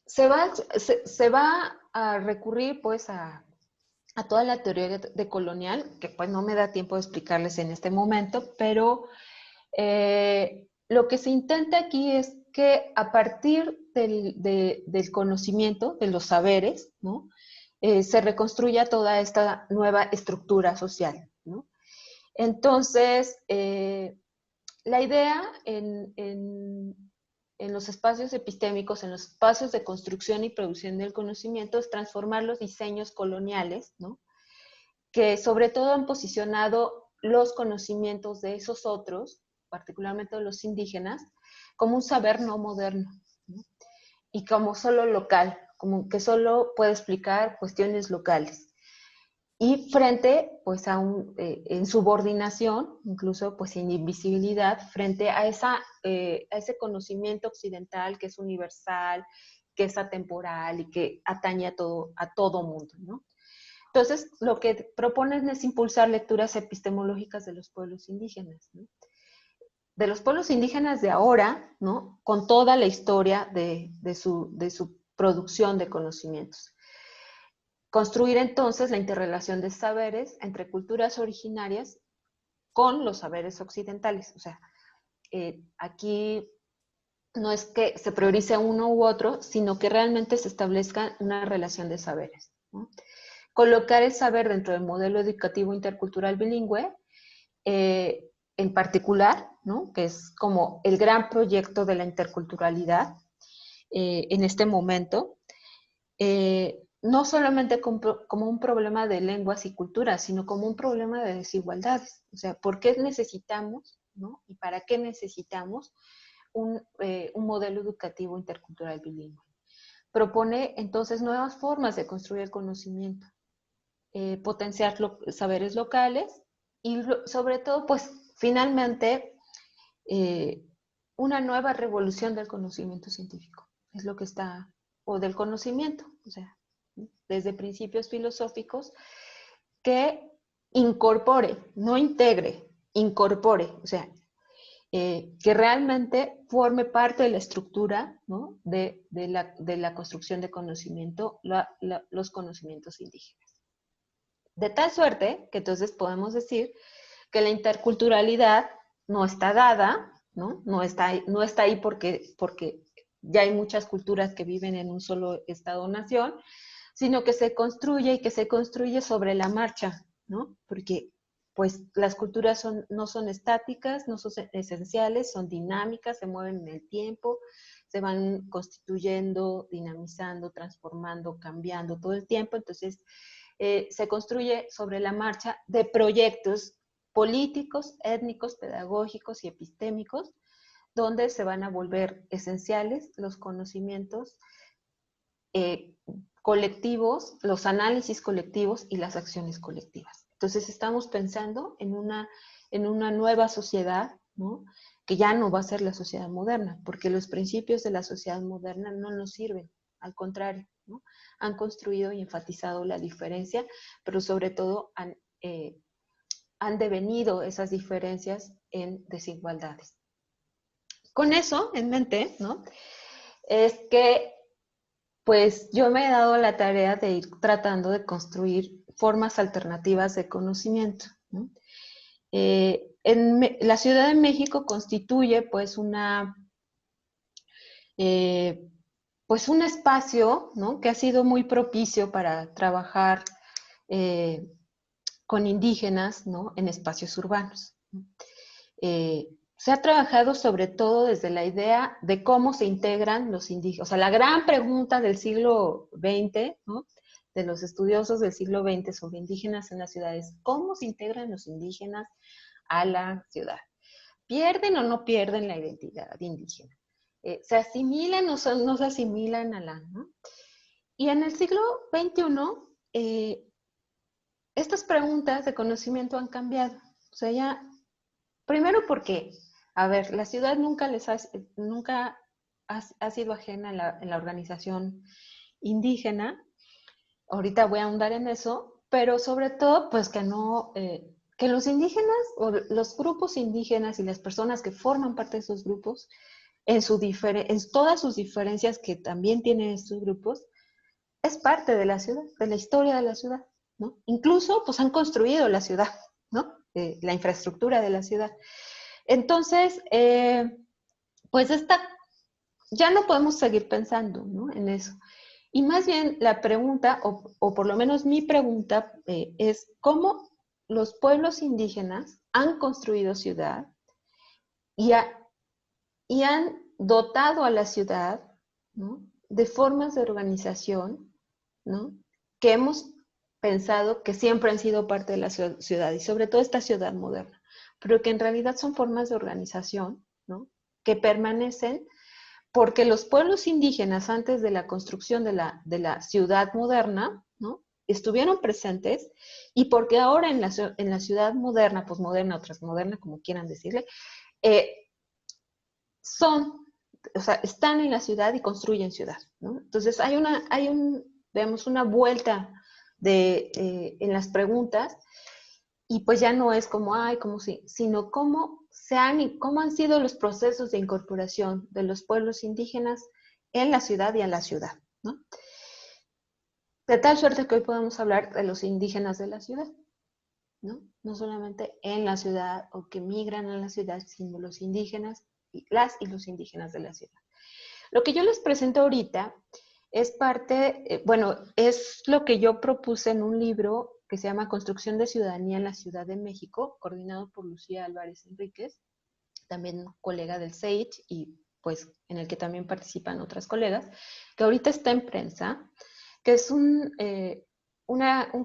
se va a recurrir pues a toda la teoría decolonial, que pues no me da tiempo de explicarles en este momento, pero lo que se intenta aquí es que a partir del conocimiento, de los saberes, ¿no? Se reconstruya toda esta nueva estructura social, ¿no? Entonces, la idea en los espacios epistémicos, en los espacios de construcción y producción del conocimiento, es transformar los diseños coloniales, ¿no? Que sobre todo han posicionado los conocimientos de esos otros, particularmente de los indígenas, como un saber no moderno, ¿no? Y como solo local, como que solo puede explicar cuestiones locales. Y frente, pues, en subordinación, incluso, pues, en invisibilidad, frente a ese conocimiento occidental que es universal, que es atemporal y que atañe a todo mundo, ¿no? Entonces, lo que proponen es impulsar lecturas epistemológicas de los pueblos indígenas, ¿no? De los pueblos indígenas de ahora, ¿no? Con toda la historia de su producción de conocimientos. Construir entonces la interrelación de saberes entre culturas originarias con los saberes occidentales. O sea, aquí no es que se priorice uno u otro, sino que realmente se establezca una relación de saberes, ¿no? Colocar el saber dentro del modelo educativo intercultural bilingüe, en particular, ¿no? Que es como el gran proyecto de la interculturalidad en este momento, no solamente como un problema de lenguas y culturas, sino como un problema de desigualdades. O sea, ¿por qué necesitamos, ¿no? ¿Y para qué necesitamos un modelo educativo intercultural bilingüe? Propone entonces nuevas formas de construir el conocimiento, potenciar saberes locales y sobre todo, pues, finalmente, eh, una nueva revolución del conocimiento científico. Es lo que está, o del conocimiento, o sea, desde principios filosóficos que incorpore, no integre, incorpore, o sea, que realmente forme parte de la estructura, ¿no? de la construcción de conocimiento, los conocimientos indígenas. De tal suerte que entonces podemos decir que la interculturalidad no está dada, ¿no? No está ahí porque ya hay muchas culturas que viven en un solo Estado-nación, sino que se construye y que se construye sobre la marcha, ¿no? Porque pues las culturas no son estáticas, no son esenciales, son dinámicas, se mueven en el tiempo, se van constituyendo, dinamizando, transformando, cambiando todo el tiempo. Entonces, se construye sobre la marcha de proyectos políticos, étnicos, pedagógicos y epistémicos, donde se van a volver esenciales los conocimientos colectivos, los análisis colectivos y las acciones colectivas. Entonces estamos pensando en una nueva sociedad, ¿no? Que ya no va a ser la sociedad moderna, porque los principios de la sociedad moderna no nos sirven, al contrario, ¿no? Han construido y enfatizado la diferencia, pero sobre todo han devenido esas diferencias en desigualdades. Con eso en mente, ¿no? Es que pues yo me he dado la tarea de ir tratando de construir formas alternativas de conocimiento, ¿no? La Ciudad de México constituye pues un espacio, ¿no? Que ha sido muy propicio para trabajar eh, con indígenas, ¿no? En espacios urbanos, ¿no? Se ha trabajado sobre todo desde la idea de cómo se integran los indígenas. O sea, la gran pregunta del siglo XX, ¿no? De los estudiosos del siglo XX sobre indígenas en las ciudades, ¿cómo se integran los indígenas a la ciudad? ¿Pierden o no pierden la identidad indígena? ¿Se asimilan o no se asimilan a la, ¿no? Y en el siglo XXI, estas preguntas de conocimiento han cambiado. O sea, ya, primero porque, a ver, la ciudad nunca ha sido ajena en la organización indígena. Ahorita voy a ahondar en eso, pero sobre todo, pues que no, que los indígenas o los grupos indígenas y las personas que forman parte de esos grupos, en todas sus diferencias que también tienen estos grupos, es parte de la ciudad, de la historia de la ciudad, ¿no? Incluso, pues han construido la ciudad, ¿no? La infraestructura de la ciudad. Entonces, pues ya no podemos seguir pensando, ¿no? En eso. Y más bien la pregunta, o por lo menos mi pregunta, es cómo los pueblos indígenas han construido ciudad y, y han dotado a la ciudad, ¿no?, de formas de organización, ¿no?, que hemos pensado que siempre han sido parte de la ciudad, y sobre todo esta ciudad moderna, pero que en realidad son formas de organización, ¿no?, que permanecen porque los pueblos indígenas antes de la construcción de la ciudad moderna, ¿no?, estuvieron presentes, y porque ahora en la ciudad moderna, posmoderna o transmoderna, como quieran decirle, eh, o sea, están en la ciudad y construyen ciudad, ¿no? Entonces veamos, una vuelta en las preguntas, y pues ya no es como, ay, como si, sino cómo han sido los procesos de incorporación de los pueblos indígenas en la ciudad y a la ciudad, ¿no? De tal suerte que hoy podemos hablar de los indígenas de la ciudad, ¿no? No solamente en la ciudad o que migran a la ciudad, sino los indígenas, las y los indígenas de la ciudad. Lo que yo les presento ahorita es es lo que yo propuse en un libro que se llama Construcción de Ciudadanía en la Ciudad de México, coordinado por Lucía Álvarez Enríquez, también colega del SAGE, y pues en el que también participan otras colegas, que ahorita está en prensa, que es un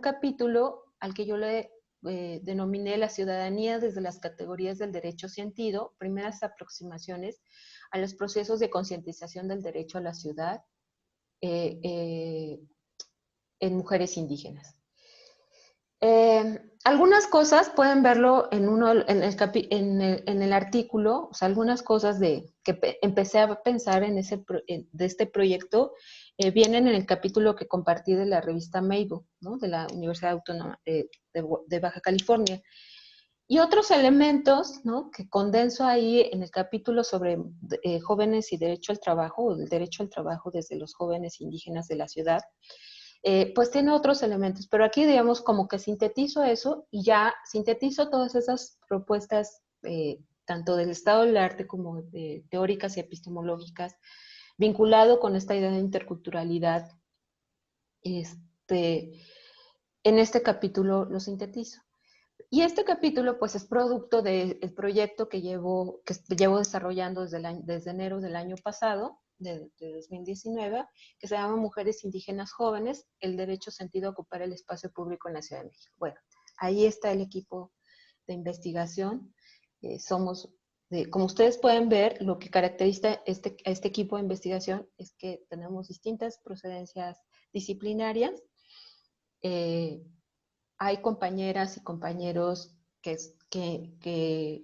capítulo al que yo le denominé La ciudadanía desde las categorías del derecho-sentido, primeras aproximaciones a los procesos de concientización del derecho a la ciudad en mujeres indígenas. Algunas cosas pueden verlo en el artículo, o sea, algunas cosas que empecé a pensar de este proyecto vienen en el capítulo que compartí de la revista Meibo, ¿no?, de la Universidad Autónoma de Baja California. Y otros elementos, ¿no?, que condenso ahí en el capítulo sobre jóvenes y derecho al trabajo, o el derecho al trabajo desde los jóvenes indígenas de la ciudad, pues tiene otros elementos, pero aquí, digamos, como que sintetizo eso, y ya sintetizo todas esas propuestas, tanto del estado del arte como teóricas y epistemológicas, vinculado con esta idea de interculturalidad. En este capítulo lo sintetizo. Y este capítulo, pues, es producto del proyecto que llevo desarrollando desde enero del año pasado, de 2019, que se llama Mujeres Indígenas Jóvenes, el derecho sentido a ocupar el espacio público en la Ciudad de México. Bueno, ahí está el equipo de investigación. Como ustedes pueden ver, lo que caracteriza a este equipo de investigación es que tenemos distintas procedencias disciplinarias. Hay compañeras y compañeros que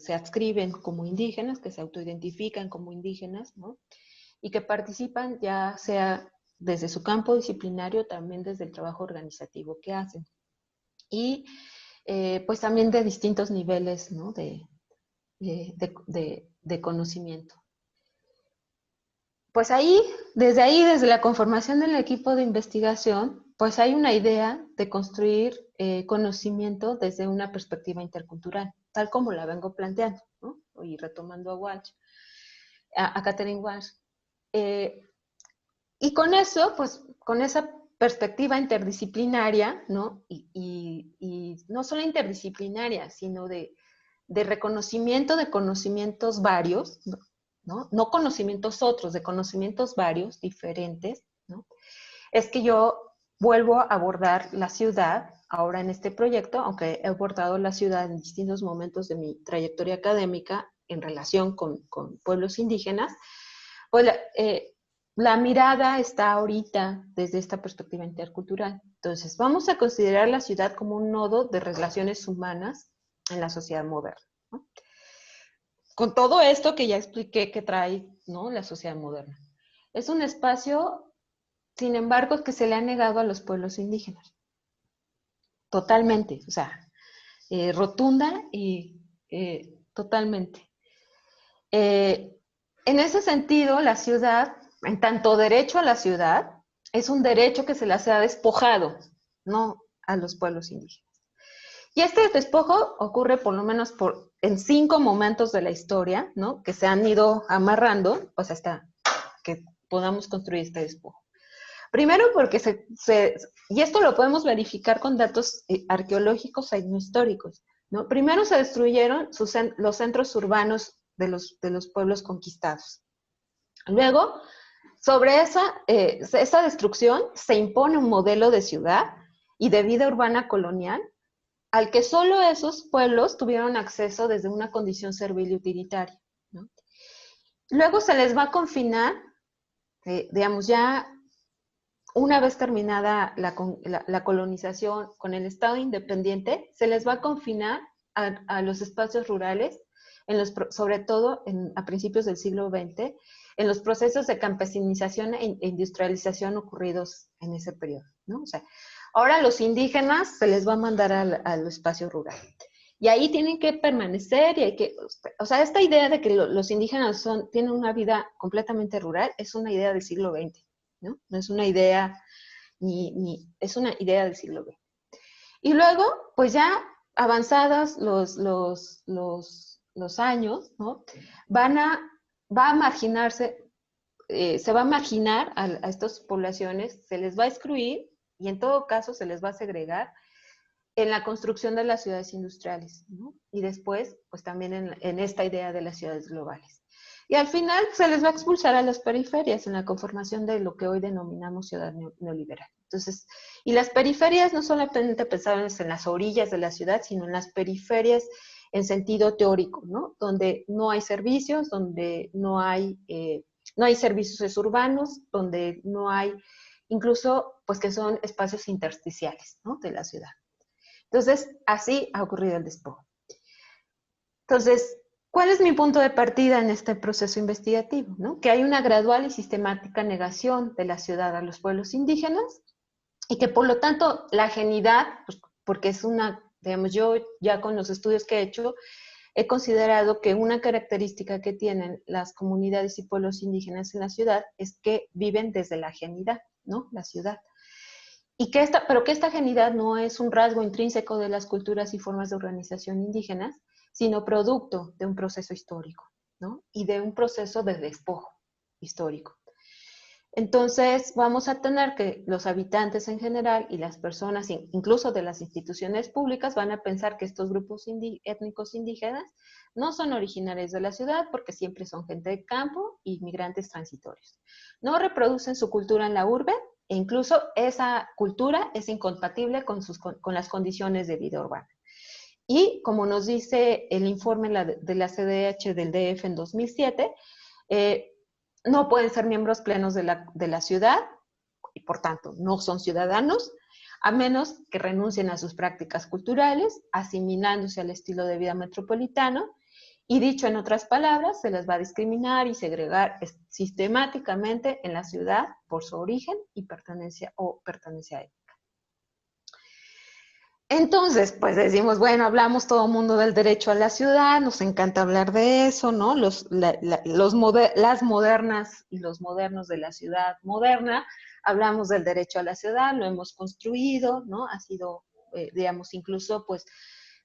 se adscriben como indígenas, que se autoidentifican como indígenas, ¿no?, y que participan ya sea desde su campo disciplinario, también desde el trabajo organizativo que hacen. Y pues también de distintos niveles, ¿no?, de conocimiento. Pues desde la conformación del equipo de investigación, pues hay una idea de construir conocimiento desde una perspectiva intercultural, tal como la vengo planteando, ¿no?, y retomando a Katherine Walsh. Y con eso, pues, con esa perspectiva interdisciplinaria, ¿no?, y no solo interdisciplinaria, sino de reconocimiento de conocimientos varios, no conocimientos otros, de conocimientos varios, diferentes, ¿no?, es que yo vuelvo a abordar la ciudad ahora en este proyecto, aunque he abordado la ciudad en distintos momentos de mi trayectoria académica en relación con pueblos indígenas. Pues la mirada está ahorita desde esta perspectiva intercultural. Entonces, vamos a considerar la ciudad como un nodo de relaciones humanas en la sociedad moderna, ¿no? Con todo esto que ya expliqué que trae, ¿no?, la sociedad moderna. Es un espacio, sin embargo, que se le ha negado a los pueblos indígenas. Totalmente, o sea, rotunda y totalmente. En ese sentido, la ciudad, en tanto derecho a la ciudad, es un derecho que se les ha despojado, no a los pueblos indígenas. Y este despojo ocurre por lo menos en 5 momentos de la historia, ¿no?, que se han ido amarrando, pues hasta que podamos construir este despojo. Primero porque y esto lo podemos verificar con datos arqueológicos e etnohistóricos, ¿no? Primero se destruyeron los centros urbanos de los pueblos conquistados. Luego, sobre esa destrucción se impone un modelo de ciudad y de vida urbana colonial al que solo esos pueblos tuvieron acceso desde una condición servil y utilitaria, ¿no? Luego se les va a confinar, digamos, ya una vez terminada la colonización con el Estado independiente, se les va a confinar a los espacios rurales, sobre todo a principios del siglo XX, en los procesos de campesinización e industrialización ocurridos en ese periodo, ¿no? O sea, ahora los indígenas se les va a mandar al espacio rural. Y ahí tienen que permanecer y hay que, o sea, esta idea de que los indígenas tienen una vida completamente rural es una idea del siglo XX, ¿no? No es una idea, es una idea del siglo XX. Y luego, pues ya avanzados los años, ¿no?, va a marginarse, se va a marginar a estas poblaciones, se les va a excluir y en todo caso se les va a segregar en la construcción de las ciudades industriales, ¿no? Y después, pues también en esta idea de las ciudades globales. Y al final se les va a expulsar a las periferias en la conformación de lo que hoy denominamos ciudad neoliberal. Entonces, y las periferias no solamente pensaban en las orillas de la ciudad, sino en las periferias en sentido teórico, ¿no? Donde no hay servicios, donde no hay servicios urbanos, donde no hay, incluso, pues que son espacios intersticiales, ¿no?, de la ciudad. Entonces, así ha ocurrido el despojo. Entonces, ¿cuál es mi punto de partida en este proceso investigativo? ¿No? Que hay una gradual y sistemática negación de la ciudad a los pueblos indígenas y que por lo tanto la ajenidad, pues, porque es una, digamos, yo ya con los estudios que he hecho, he considerado que una característica que tienen las comunidades y pueblos indígenas en la ciudad es que viven desde la ajenidad, ¿no? La ciudad. Pero que esta ajenidad no es un rasgo intrínseco de las culturas y formas de organización indígenas, sino producto de un proceso histórico, ¿no? Y de un proceso de despojo histórico. Entonces, vamos a tener que los habitantes en general y las personas, incluso de las instituciones públicas, van a pensar que estos grupos étnicos indígenas no son originarios de la ciudad porque siempre son gente de campo y migrantes transitorios. No reproducen su cultura en la urbe e incluso esa cultura es incompatible con las condiciones de vida urbana. Y como nos dice el informe de la CDH del DF en 2007, no pueden ser miembros plenos de la ciudad y por tanto no son ciudadanos, a menos que renuncien a sus prácticas culturales, asimilándose al estilo de vida metropolitano, y dicho en otras palabras, se les va a discriminar y segregar sistemáticamente en la ciudad por su origen y pertenencia étnica. Entonces, pues decimos, bueno, hablamos todo el mundo del derecho a la ciudad, nos encanta hablar de eso, ¿no? Las modernas y los modernos de la ciudad moderna, hablamos del derecho a la ciudad, lo hemos construido, ¿no? Ha sido, digamos, incluso, pues,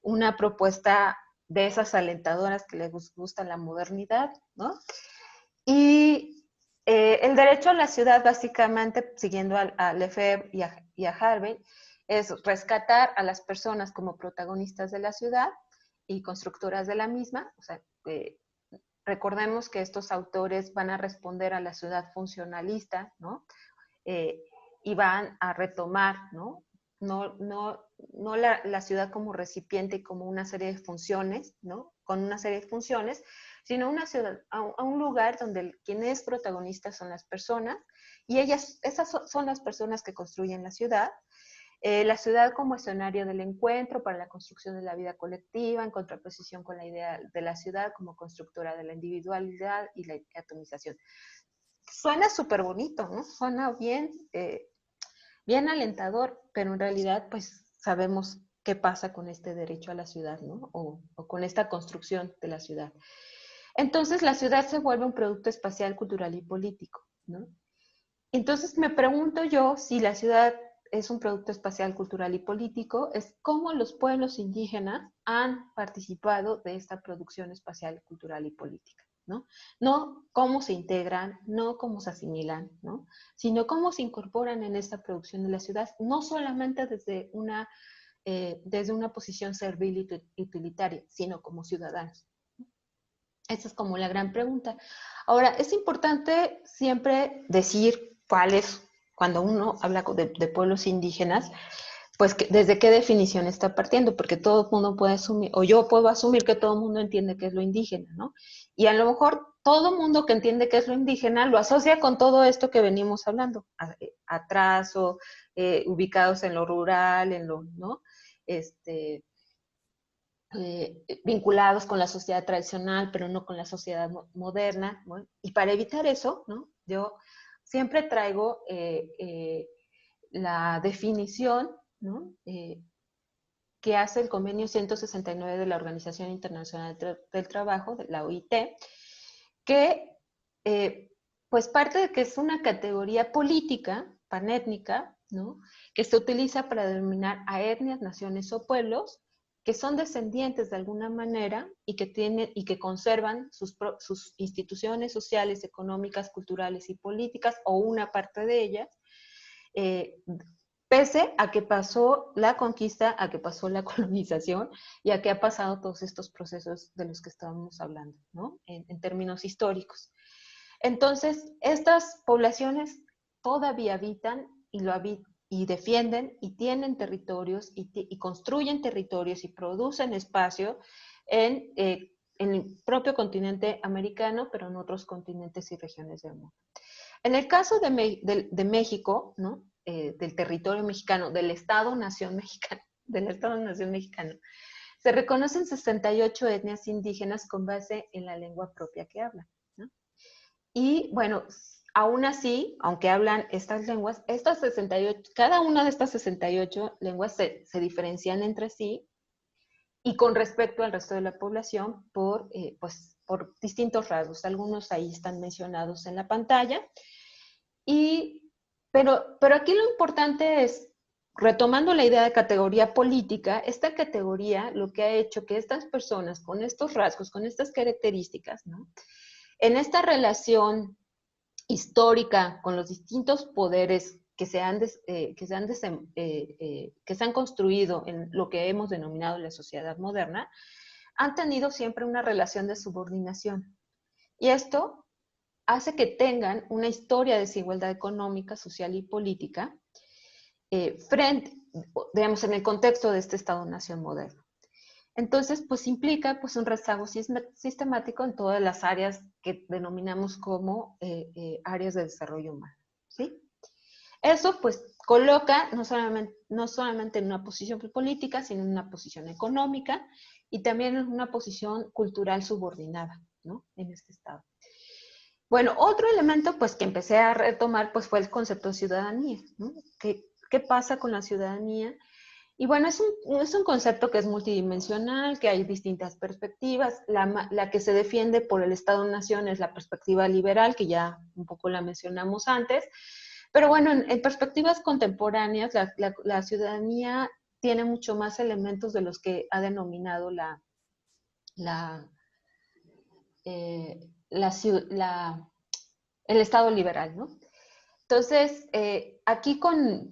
una propuesta de esas alentadoras que les gusta la modernidad, ¿no? Y el derecho a la ciudad, básicamente, siguiendo a Lefebvre y a Harvey, es rescatar a las personas como protagonistas de la ciudad y constructoras de la misma. O sea, recordemos que estos autores van a responder a la ciudad funcionalista, ¿no? Y van a retomar, ¿no? No la ciudad como recipiente y como una serie de funciones, ¿no? Con una serie de funciones, sino una ciudad, a un lugar donde quien es protagonista son las personas, y esas son las personas que construyen la ciudad como escenario del encuentro para la construcción de la vida colectiva, en contraposición con la idea de la ciudad como constructora de la individualidad y la atomización. Suena súper bonito, ¿no? Suena bien alentador, pero en realidad pues sabemos qué pasa con este derecho a la ciudad, ¿no? O con esta construcción de la ciudad. Entonces la ciudad se vuelve un producto espacial, cultural y político, ¿no? Entonces me pregunto yo si la ciudad es un producto espacial, cultural y político, es cómo los pueblos indígenas han participado de esta producción espacial, cultural y política, ¿no? No cómo se integran, no cómo se asimilan, ¿no? Sino cómo se incorporan en esta producción de la ciudad, no solamente desde una posición servil y utilitaria, sino como ciudadanos. Esa es como la gran pregunta. Ahora, es importante siempre decir cuando uno habla de pueblos indígenas, pues desde qué definición está partiendo, porque todo el mundo puede asumir, o yo puedo asumir que todo el mundo entiende qué es lo indígena, ¿no? Y a lo mejor todo el mundo que entiende qué es lo indígena lo asocia con todo esto que venimos hablando, atraso, ubicados en lo rural, ¿no? Vinculados con la sociedad tradicional, pero no con la sociedad moderna, ¿no? Y para evitar eso, ¿no? Yo siempre traigo la definición, ¿no? Que hace el convenio 169 de la Organización Internacional del Trabajo, de la OIT, que pues parte de que es una categoría política, panétnica, ¿no? Que se utiliza para denominar a etnias, naciones o pueblos que son descendientes de alguna manera y que conservan sus instituciones sociales, económicas, culturales y políticas, o una parte de ellas, pese a que pasó la conquista, a que pasó la colonización y a que ha pasado todos estos procesos de los que estábamos hablando, ¿no? En términos históricos. Entonces, estas poblaciones todavía habitan y defienden y tienen territorios y construyen territorios y producen espacio en el propio continente americano, pero en otros continentes y regiones del mundo. En el caso de México, ¿no? Del territorio mexicano, del Estado-Nación mexicano, del Estado-Nación mexicano, se reconocen 68 etnias indígenas con base en la lengua propia que hablan, ¿no? Y bueno, aún así, aunque hablan estas lenguas, cada una de estas 68 lenguas se diferencian entre sí y con respecto al resto de la población por distintos rasgos. Algunos ahí están mencionados en la pantalla. Pero aquí lo importante es, retomando la idea de categoría política, esta categoría lo que ha hecho que estas personas con estos rasgos, con estas características, ¿no? En esta relación histórica con los distintos poderes que se han construido en lo que hemos denominado la sociedad moderna, han tenido siempre una relación de subordinación. Y esto hace que tengan una historia de desigualdad económica, social y política digamos, en el contexto de este Estado-nación moderno. Entonces, pues implica pues, un rezago sistemático en todas las áreas que denominamos como áreas de desarrollo humano, ¿sí? Eso pues coloca no solamente en una posición política, sino en una posición económica y también en una posición cultural subordinada, ¿no? En este estado. Bueno, otro elemento pues que empecé a retomar pues fue el concepto de ciudadanía, ¿no? ¿Qué pasa con la ciudadanía? Y bueno, es un concepto que es multidimensional, que hay distintas perspectivas. La que se defiende por el Estado-Nación es la perspectiva liberal, que ya un poco la mencionamos antes. Pero bueno, en perspectivas contemporáneas, la ciudadanía tiene mucho más elementos de los que ha denominado el Estado liberal, ¿no? Entonces, aquí con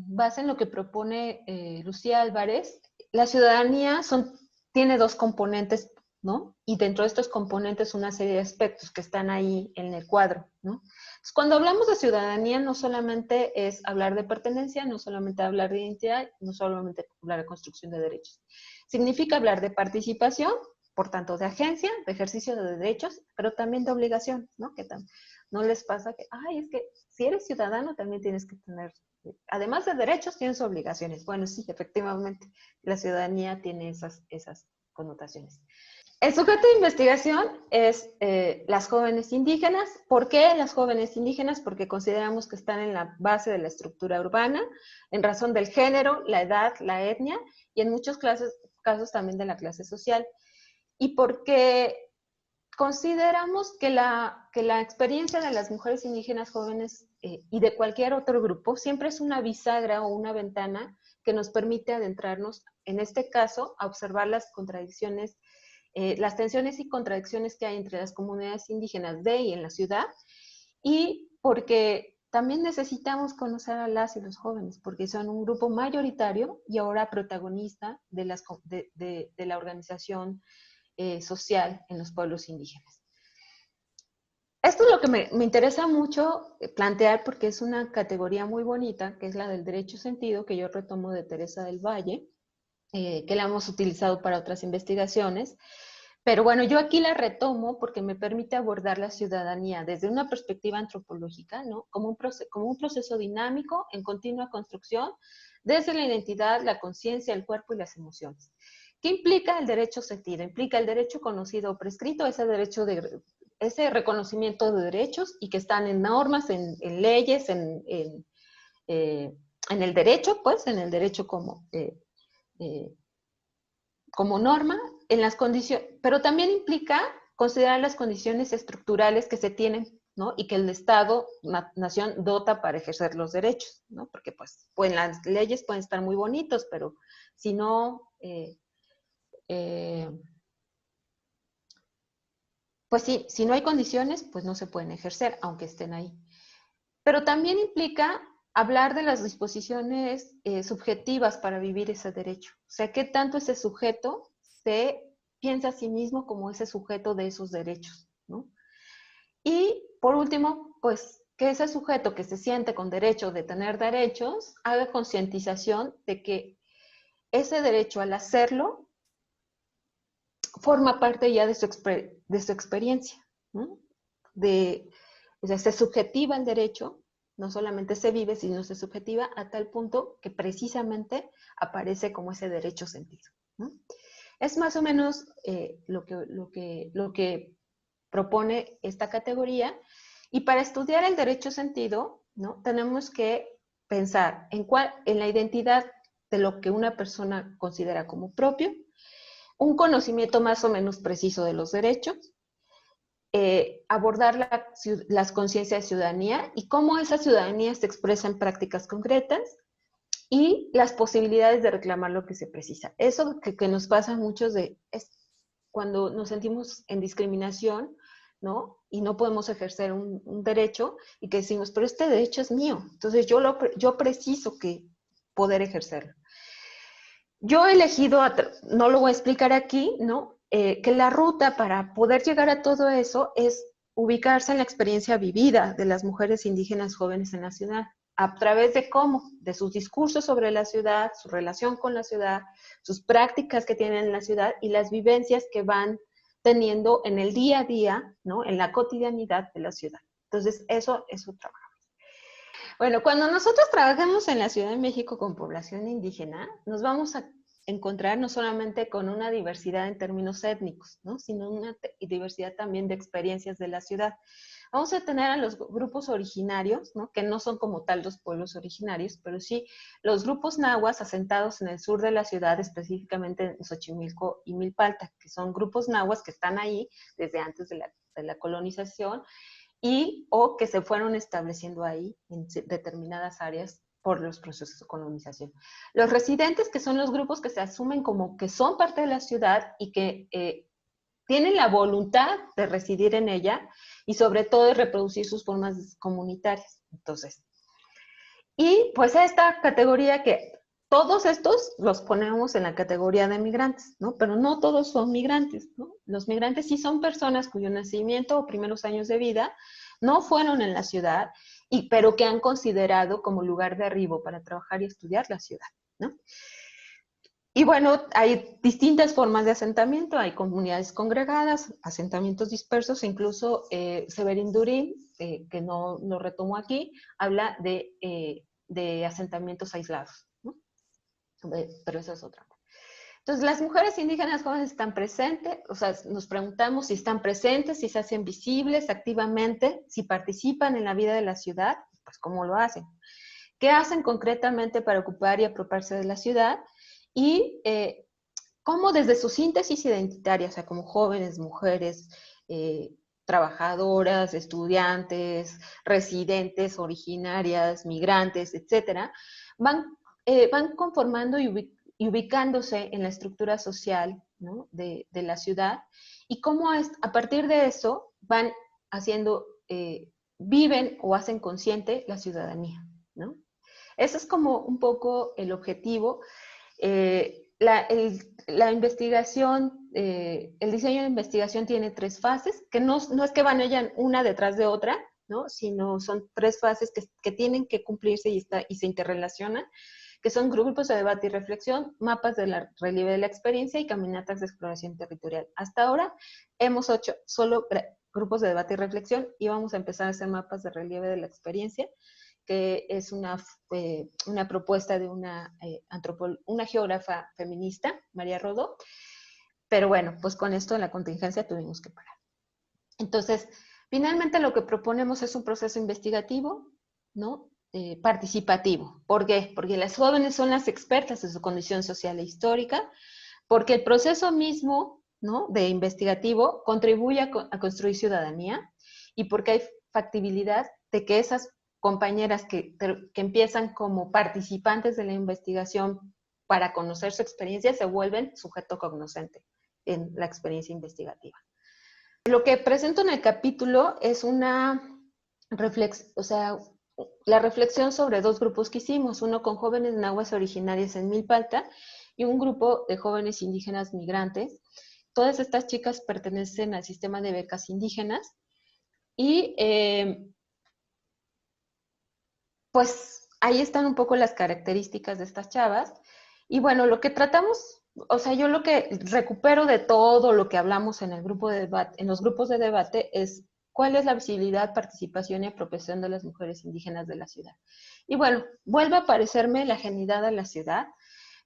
base en lo que propone Lucía Álvarez, la ciudadanía tiene dos componentes, ¿no? Y dentro de estos componentes una serie de aspectos que están ahí en el cuadro, ¿no? Entonces, cuando hablamos de ciudadanía, no solamente es hablar de pertenencia, no solamente hablar de identidad, no solamente hablar de construcción de derechos. Significa hablar de participación, por tanto de agencia, de ejercicio de derechos, pero también de obligación, ¿no? Que no les pasa que, ay, es que si eres ciudadano también tienes que tener, además de derechos, tienes obligaciones. Bueno, sí, efectivamente, la ciudadanía tiene esas connotaciones. El sujeto de investigación es las jóvenes indígenas. ¿Por qué las jóvenes indígenas? Porque consideramos que están en la base de la estructura urbana, en razón del género, la edad, la etnia, y en muchos casos también de la clase social. Y porque consideramos que la experiencia de las mujeres indígenas jóvenes y de cualquier otro grupo siempre es una bisagra o una ventana que nos permite adentrarnos, en este caso, a observar las contradicciones, las tensiones y contradicciones que hay entre las comunidades indígenas de y en la ciudad, y porque también necesitamos conocer a las y los jóvenes, porque son un grupo mayoritario y ahora protagonista de la organización social en los pueblos indígenas. Esto es lo que me interesa mucho plantear porque es una categoría muy bonita, que es la del derecho sentido, que yo retomo de Teresa del Valle, que la hemos utilizado para otras investigaciones. Pero bueno, yo aquí la retomo porque me permite abordar la ciudadanía desde una perspectiva antropológica, ¿no? Como un proceso dinámico en continua construcción, desde la identidad, la conciencia, el cuerpo y las emociones. ¿Qué implica el derecho sentido? Implica el derecho conocido o prescrito, ese reconocimiento de derechos y que están en normas, en leyes, en el derecho, pues, en el derecho como norma, en las condiciones, pero también implica considerar las condiciones estructurales que se tienen, ¿no? Y que el Estado, nación, dota para ejercer los derechos, ¿no? Porque pues las leyes pueden estar muy bonitos, pero si no, pues sí, si no hay condiciones, pues no se pueden ejercer, aunque estén ahí. Pero también implica hablar de las disposiciones subjetivas para vivir ese derecho. O sea, qué tanto ese sujeto se piensa a sí mismo como ese sujeto de esos derechos, ¿no? Y por último, pues que ese sujeto que se siente con derecho de tener derechos haga concientización de que ese derecho al hacerlo forma parte ya de su experiencia, ¿no? O sea, se subjetiva el derecho, no solamente se vive, sino se subjetiva a tal punto que precisamente aparece como ese derecho sentido, ¿no? Es más o menos lo que propone esta categoría. Y para estudiar el derecho sentido, ¿no? Tenemos que pensar en la identidad de lo que una persona considera como propio, un conocimiento más o menos preciso de los derechos, abordar las conciencias de ciudadanía y cómo esa ciudadanía se expresa en prácticas concretas y las posibilidades de reclamar lo que se precisa. Eso que nos pasa a muchos es cuando nos sentimos en discriminación, ¿no? Y no podemos ejercer un derecho y que decimos, pero este derecho es mío, entonces yo preciso que poder ejercerlo. Yo he elegido, no lo voy a explicar aquí, ¿no? Que la ruta para poder llegar a todo eso es ubicarse en la experiencia vivida de las mujeres indígenas jóvenes en la ciudad. ¿A través de cómo? De sus discursos sobre la ciudad, su relación con la ciudad, sus prácticas que tienen en la ciudad y las vivencias que van teniendo en el día a día, ¿no? En la cotidianidad de la ciudad. Entonces, eso es su trabajo. Bueno, cuando nosotros trabajamos en la Ciudad de México con población indígena, nos vamos a encontrar no solamente con una diversidad en términos étnicos, ¿no? Sino una diversidad también de experiencias de la ciudad. Vamos a tener a los grupos originarios, ¿no? Que no son como tal los pueblos originarios, pero sí los grupos nahuas asentados en el sur de la ciudad, específicamente en Xochimilco y Milpalta, que son grupos nahuas que están ahí desde antes de la colonización o que se fueron estableciendo ahí en determinadas áreas por los procesos de colonización. Los residentes, que son los grupos que se asumen como que son parte de la ciudad y que tienen la voluntad de residir en ella y sobre todo de reproducir sus formas comunitarias. Entonces, y pues esta categoría que todos estos los ponemos en la categoría de migrantes, ¿no? Pero no todos son migrantes, ¿no? Los migrantes sí son personas cuyo nacimiento o primeros años de vida no fueron en la ciudad, pero que han considerado como lugar de arribo para trabajar y estudiar la ciudad, ¿no? Y bueno, hay distintas formas de asentamiento, hay comunidades congregadas, asentamientos dispersos, e incluso Severin Durin, que no lo retomo aquí, habla de asentamientos aislados, ¿no? Pero eso es otra. Entonces, las mujeres indígenas jóvenes están presentes, o sea, nos preguntamos si están presentes, si se hacen visibles activamente, si participan en la vida de la ciudad, pues cómo lo hacen. ¿Qué hacen concretamente para ocupar y apropiarse de la ciudad? Y cómo desde su síntesis identitaria, o sea, como jóvenes, mujeres, eh, trabajadoras, estudiantes, residentes, originarias, migrantes, etcétera, van conformando y ubicándose en la estructura social, ¿no?, de la ciudad, y cómo a partir de eso van haciendo, viven o hacen consciente la ciudadanía, ¿no? Ese es como un poco el objetivo. La investigación, el diseño de investigación tiene 3 fases, que no es que vayan una detrás de otra, ¿no?, sino son 3 fases que tienen que cumplirse y se interrelacionan, que son grupos de debate y reflexión, mapas del relieve de la experiencia y caminatas de exploración territorial. Hasta ahora hemos hecho solo grupos de debate y reflexión y vamos a empezar a hacer mapas de relieve de la experiencia, que es una propuesta de una geógrafa feminista, María Rodó, pero bueno, pues con esto en la contingencia tuvimos que parar. Entonces, finalmente lo que proponemos es un proceso investigativo, ¿no?, participativo. ¿Por qué? Porque las jóvenes son las expertas de su condición social e histórica, porque el proceso mismo, ¿no?, de investigativo contribuye a construir ciudadanía, y porque hay factibilidad de que esas compañeras que empiezan como participantes de la investigación para conocer su experiencia se vuelven sujeto cognoscente en la experiencia investigativa. Lo que presento en el capítulo es una reflexión, o sea, la reflexión sobre 2 grupos que hicimos, uno con jóvenes nahuas originarias en Milpalta y un grupo de jóvenes indígenas migrantes. Todas estas chicas pertenecen al sistema de becas indígenas y pues ahí están un poco las características de estas chavas. Y bueno, lo que tratamos, o sea, yo lo que recupero de todo lo que hablamos en el grupo de debate, en los grupos de debate, es cuál es la visibilidad, participación y apropiación de las mujeres indígenas de la ciudad. Y bueno, vuelve a aparecerme la ajenidad a la ciudad,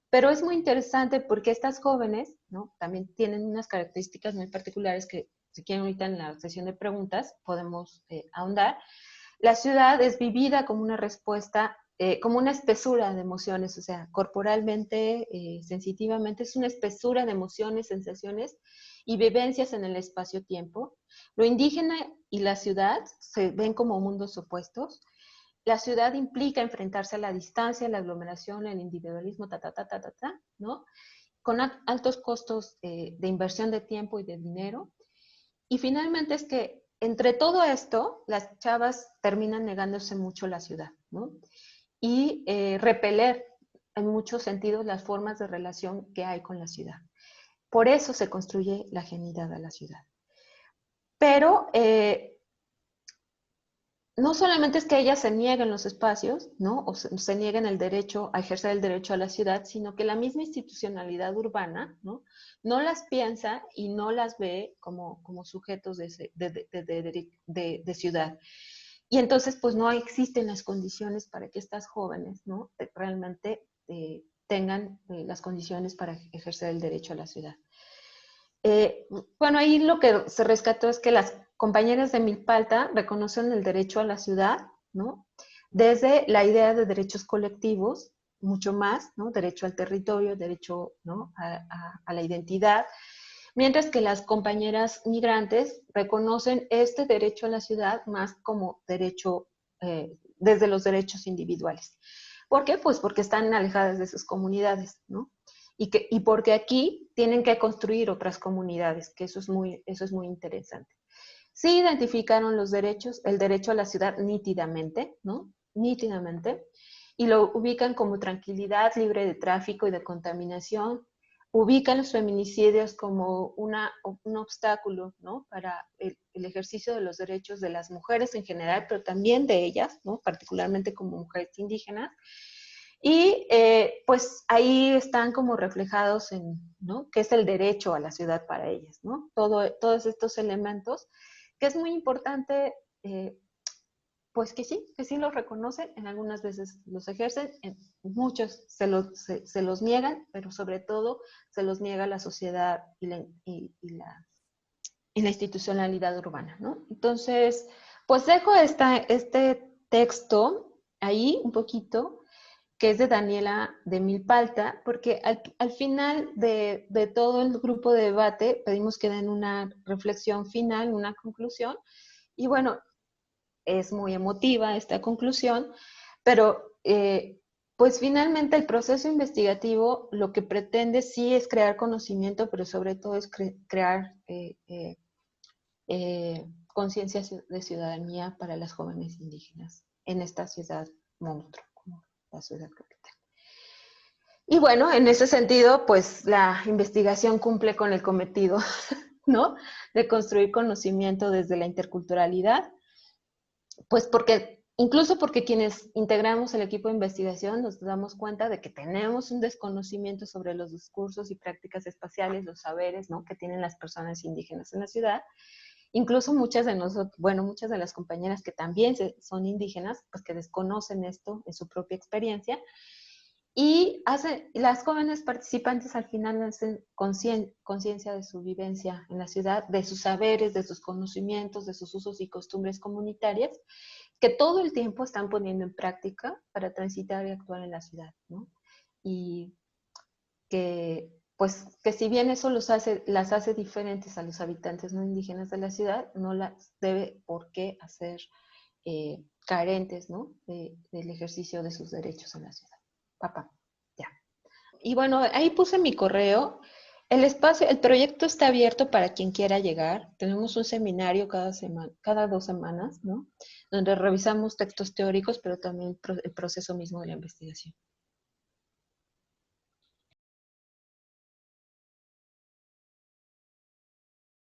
pero es muy interesante porque estas jóvenes, ¿no?, también tienen unas características muy particulares que, si quieren, ahorita en la sesión de preguntas podemos ahondar. La ciudad es vivida como una respuesta, como una espesura de emociones, o sea, corporalmente, sensitivamente, es una espesura de emociones, sensaciones y vivencias en el espacio-tiempo. Lo indígena y la ciudad se ven como mundos opuestos. La ciudad implica enfrentarse a la distancia, la aglomeración, el individualismo, ¿no?, con altos costos de inversión de tiempo y de dinero. Y finalmente es que entre todo esto, las chavas terminan negándose mucho la ciudad, ¿no?, y repeler en muchos sentidos las formas de relación que hay con la ciudad. Por eso se construye la ajenidad a la ciudad. Pero no solamente es que ellas se nieguen los espacios, ¿no?, o se nieguen el derecho a ejercer el derecho a la ciudad, sino que la misma institucionalidad urbana, ¿no?, no las piensa y no las ve como sujetos de ciudad. Y entonces, pues no existen las condiciones para que estas jóvenes, ¿no?, realmente tengan las condiciones para ejercer el derecho a la ciudad. Bueno, ahí lo que se rescató es que las compañeras de Milpalta reconocen el derecho a la ciudad, ¿no?, desde la idea de derechos colectivos, mucho más, ¿no?, derecho al territorio, derecho, ¿no?, a la identidad, mientras que las compañeras migrantes reconocen este derecho a la ciudad más como derecho, desde los derechos individuales. ¿Por qué? Pues porque están alejadas de sus comunidades, ¿no?, y porque aquí tienen que construir otras comunidades, que eso es muy interesante. Sí identificaron los derechos, el derecho a la ciudad nítidamente, ¿no?, nítidamente, y lo ubican como tranquilidad, libre de tráfico y de contaminación. Ubican los feminicidios como un obstáculo, ¿no?, para el ejercicio de los derechos de las mujeres en general, pero también de ellas, ¿no?, particularmente como mujeres indígenas. Y pues ahí están como reflejados en, ¿no? ¿Qué es el derecho a la ciudad para ellas, ¿no? Todos estos elementos, que es muy importante, pues que sí los reconocen, en algunas veces los ejercen, en muchos se los niegan, pero sobre todo se los niega la sociedad y la institucionalidad urbana, ¿no? Entonces, pues dejo este texto ahí un poquito, que es de Daniela de Milpalta, porque al final de todo el grupo de debate pedimos que den una reflexión final, una conclusión, y bueno, es muy emotiva esta conclusión, pero pues finalmente el proceso investigativo lo que pretende sí es crear conocimiento, pero sobre todo es crear conciencia de ciudadanía para las jóvenes indígenas en esta ciudad monstruo, como la ciudad capital. Y bueno, en ese sentido, pues la investigación cumple con el cometido, ¿no? De construir conocimiento desde la interculturalidad, pues porque, incluso porque quienes integramos el equipo de investigación nos damos cuenta de que tenemos un desconocimiento sobre los discursos y prácticas espaciales, los saberes, ¿no? Que tienen las personas indígenas en la ciudad. Incluso muchas de nosotros, bueno, muchas de las compañeras que también son indígenas, pues que desconocen esto en su propia experiencia. Y las jóvenes participantes al final hacen conciencia de su vivencia en la ciudad, de sus saberes, de sus conocimientos, de sus usos y costumbres comunitarias, que todo el tiempo están poniendo en práctica para transitar y actuar en la ciudad, ¿no? Y que, pues, que si bien eso las hace diferentes a los habitantes no indígenas de la ciudad, no las debe por qué hacer carentes, ¿no? Del ejercicio de sus derechos en la ciudad. Papá, ya. Y bueno, ahí puse mi correo. El espacio, el proyecto está abierto para quien quiera llegar. Tenemos un seminario cada semana, cada 2 semanas, ¿no? Donde revisamos textos teóricos, pero también el proceso mismo de la investigación.